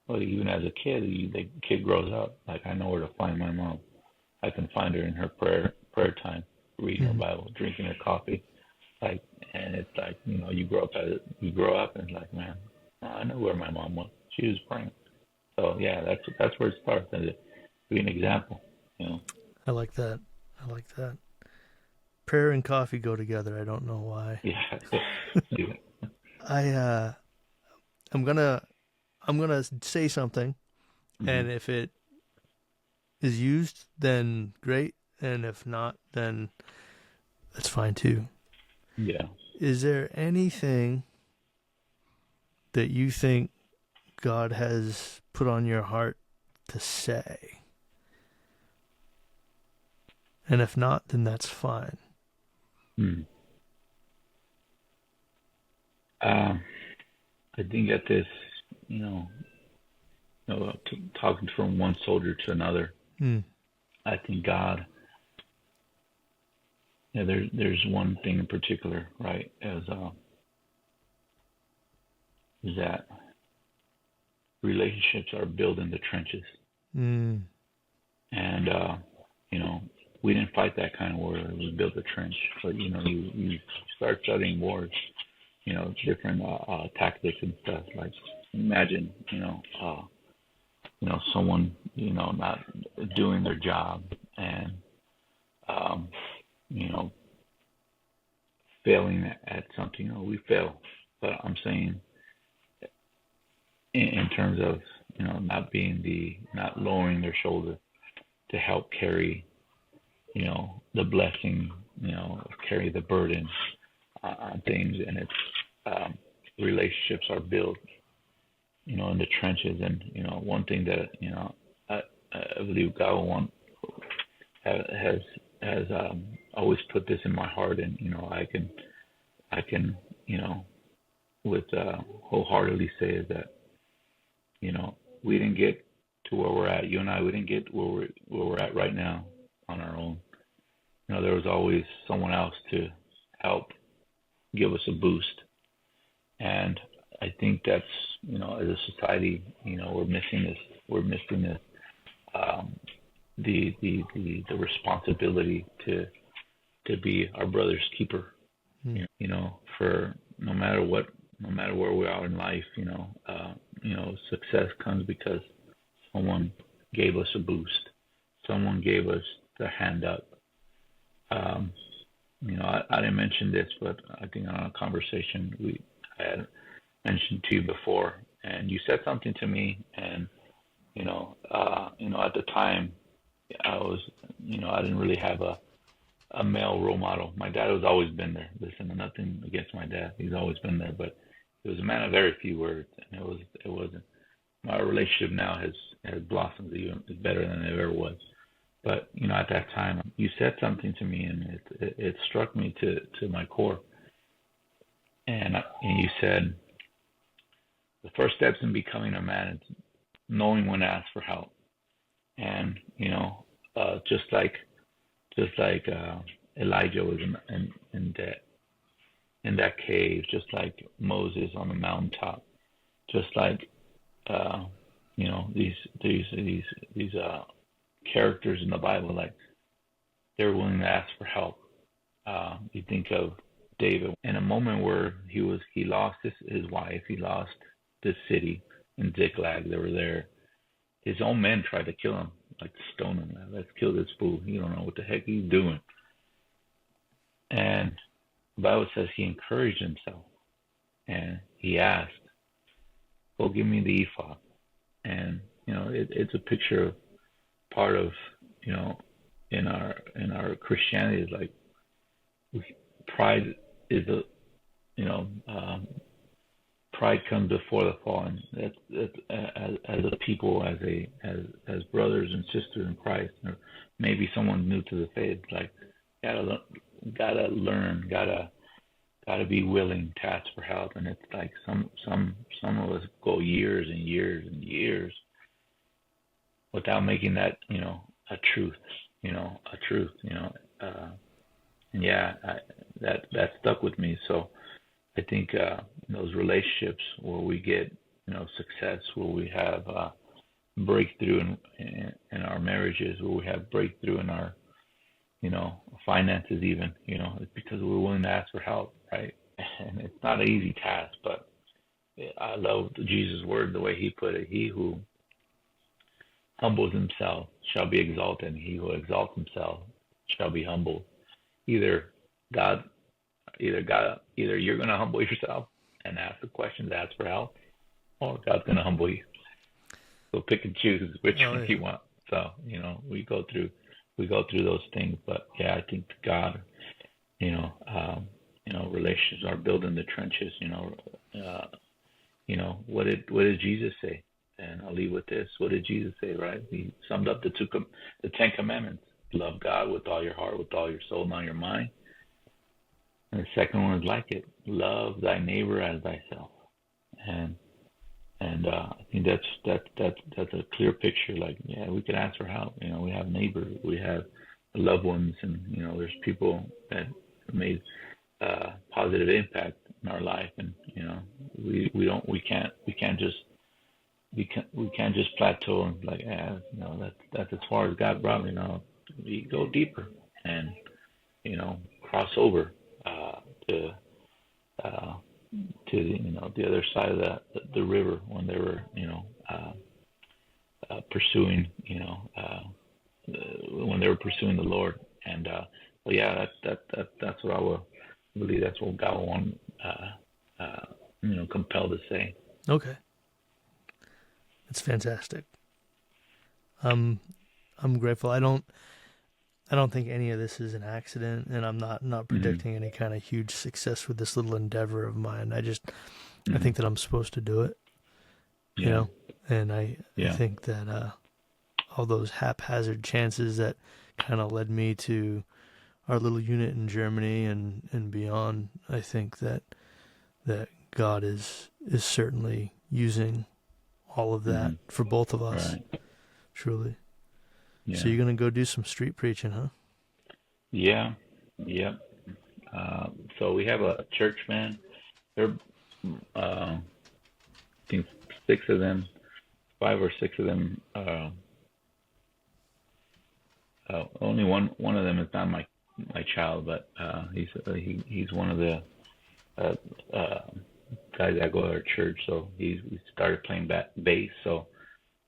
Well, even as a kid, the kid grows up. Like, I know where to find my mom. I can find her in her prayer time, reading her Bible, drinking her coffee. Like, and it's like, you grow up and it's like, man, I know where my mom was. She was praying. So yeah, that's where it starts, and be an example. I like that. Prayer and coffee go together. I don't know why. Yeah. I'm gonna say something, and if it is used, then great, and if not, then that's fine too. Yeah. Is there anything that you think God has put on your heart to say? And if not, then that's fine. I think at this, talking from one soldier to another, I think God, there's one thing in particular, right, is that relationships are built in the trenches. And, we didn't fight that kind of war. We built a trench. But, you start studying wars, different tactics and stuff. Like, imagine, someone, not doing their job and, failing at something. We fail. But I'm saying in terms of, not lowering their shoulder to help carry, the blessing, carry the burden on things. And it's, relationships are built, in the trenches. And, one thing that, I believe God has always put this in my heart, and, I can, with, wholeheartedly say is that, we didn't get to where we're at. You and I, we didn't get where we're at right now on our own. There was always someone else to help give us a boost. And I think that's, as a society, we're missing this. We're missing this, the responsibility to be our brother's keeper. For no matter where we are in life, success comes because someone gave us a boost. Someone gave us the hand up. I didn't mention this, but I think on a conversation I had mentioned to you before, and you said something to me, and at the time, I was, I didn't really have a male role model. My dad has always been there. Listen, nothing against my dad; he's always been there, but he was a man of very few words, and it wasn't. My relationship now has blossomed. It's better than it ever was. But at that time, you said something to me, and it struck me to my core. And you said the first steps in becoming a man is knowing when to ask for help. And just like Elijah was in that cave, just like Moses on the mountaintop, just like these characters in the Bible, like they're willing to ask for help. You think of David in a moment where he lost his wife, he lost this city in Ziklag. They were there. His own men tried to kill him, like stone him. Let's kill this fool. He don't know what the heck he's doing. And the Bible says he encouraged himself, and he asked, "Go give me the ephod." And it's a picture of part of in our Christianity is like pride is pride comes before the fall, and that's as a people, as brothers and sisters in Christ, or maybe someone new to the faith, like gotta learn, gotta be willing to ask for help. And it's like some of us go years and years and years without making that a truth, and that stuck with me. So I think those relationships where we get success, where we have breakthrough in our marriages, where we have breakthrough in our finances, even it's because we're willing to ask for help, right? And it's not an easy task, but I love Jesus' word, the way he put it: he who humbles himself shall be exalted, and he who exalts himself shall be humbled. Either you're going to humble yourself and ask the questions, ask for help, or God's going to humble you. So pick and choose which one you want. So we go through those things, but yeah, I think God, relationships are built in the trenches. What did Jesus say? And I'll leave with this. What did Jesus say? Right? He summed up the 10 Commandments: love God with all your heart, with all your soul, and all your mind. And the second one is like it: love thy neighbor as thyself. And I think that's a clear picture. Like, yeah, we can ask for help. We have neighbors, we have loved ones, and there's people that made positive impact in our life. And we can't just plateau and like, that's as far as God brought me. We go deeper and cross over to the other side of the river when they were pursuing when they were pursuing the Lord. And well, yeah, that's what I will believe. That's what God will want compelled to say. Okay, it's fantastic. I'm grateful. I don't think any of this is an accident, and I'm not predicting any kind of huge success with this little endeavor of mine. I think that I'm supposed to do it, and I think that all those haphazard chances that kind of led me to our little unit in Germany and beyond, I think that God is certainly using all of that for both of us, right. Truly. Yeah. So you're going to go do some street preaching, huh? Yeah. So we have a church van. There I think 5 or 6 of them. Only one of them is not my child, but he's one of the guys that go to our church. So we started playing bass. So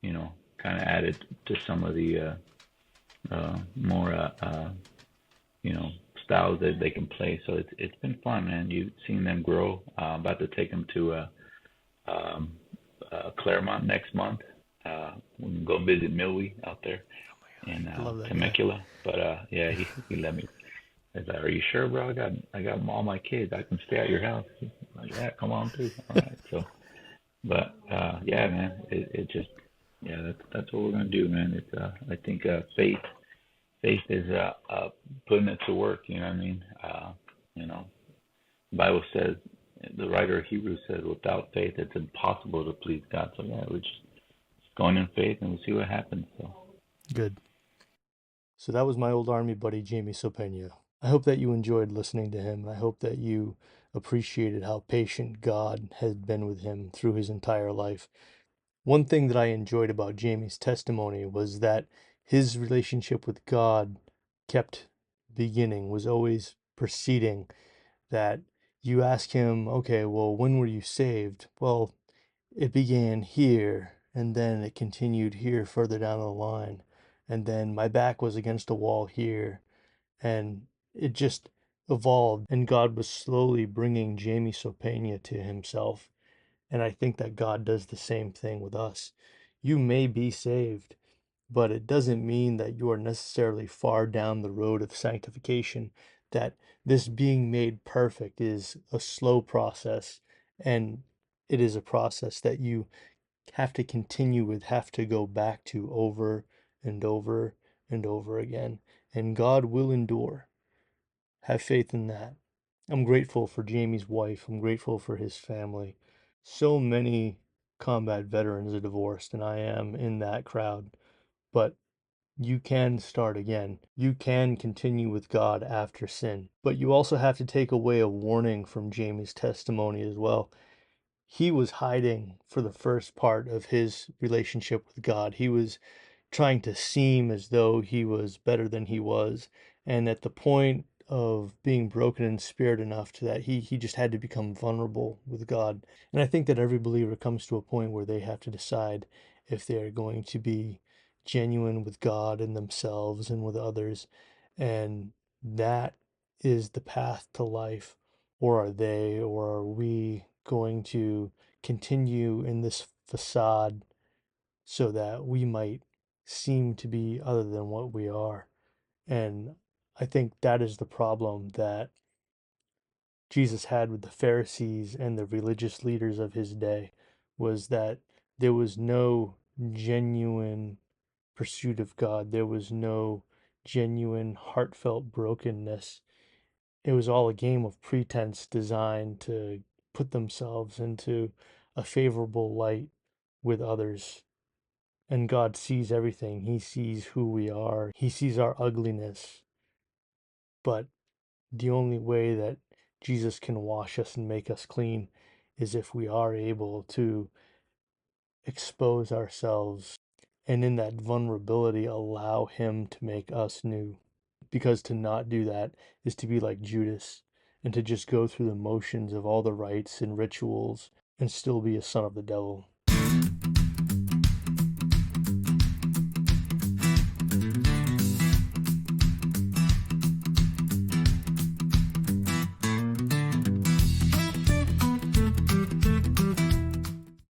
kind of added to some of the more styles that they can play. So it's been fun, man. You've seen them grow. About to take them to Claremont next month. We can go visit Milwee out there in Temecula. But yeah, he let me. He's like, "Are you sure, bro? I got all my kids. I can stay at your house." I'm like, "Yeah, come on through." All right. So, but yeah, man, it just. Yeah, that's what we're gonna do, man. It's I think faith faith is putting it to work. You know what I mean? You know, the Bible says, the writer of Hebrews says, without faith, it's impossible to please God. So yeah, we're just going in faith and we'll see what happens. So Good. So that was my old army buddy, Jamie Sopena. I hope that you enjoyed listening to him. I hope that you appreciated how patient God had been with him through his entire life. One thing that I enjoyed about Jamie's testimony was that his relationship with God kept beginning, was always proceeding. That you ask him, okay, well, when were you saved? Well, it began here, and then it continued here further down the line. And then my back was against a wall here, and it just evolved. And God was slowly bringing Jamie Sopena to himself. And I think that God does the same thing with us. You may be saved, but it doesn't mean that you are necessarily far down the road of sanctification, that this being made perfect is a slow process, and it is a process that you have to continue with, have to go back to over and over and over again. And God will endure. Have faith in that. I'm grateful for Jamie's wife. I'm grateful for his family. So many combat veterans are divorced, and I am in that crowd. But you can start again. You can continue with God after sin. But you also have to take away a warning from Jamie's testimony as well. He was hiding for the first part of his relationship with God. He was trying to seem as though he was better than he was. And at the point of being broken in spirit enough to that he just had to become vulnerable with God. And I think that every believer comes to a point where they have to decide if they're going to be genuine with God and themselves and with others. And that is the path to life. Or are they, or are we going to continue in this facade so that we might seem to be other than what we are? And I think that is the problem that Jesus had with the Pharisees and the religious leaders of his day, was that there was no genuine pursuit of God. There was no genuine heartfelt brokenness. It was all a game of pretense designed to put themselves into a favorable light with others. And God sees everything. He sees who we are. He sees our ugliness. But the only way that Jesus can wash us and make us clean is if we are able to expose ourselves and in that vulnerability allow Him to make us new. Because to not do that is to be like Judas and to just go through the motions of all the rites and rituals and still be a son of the devil.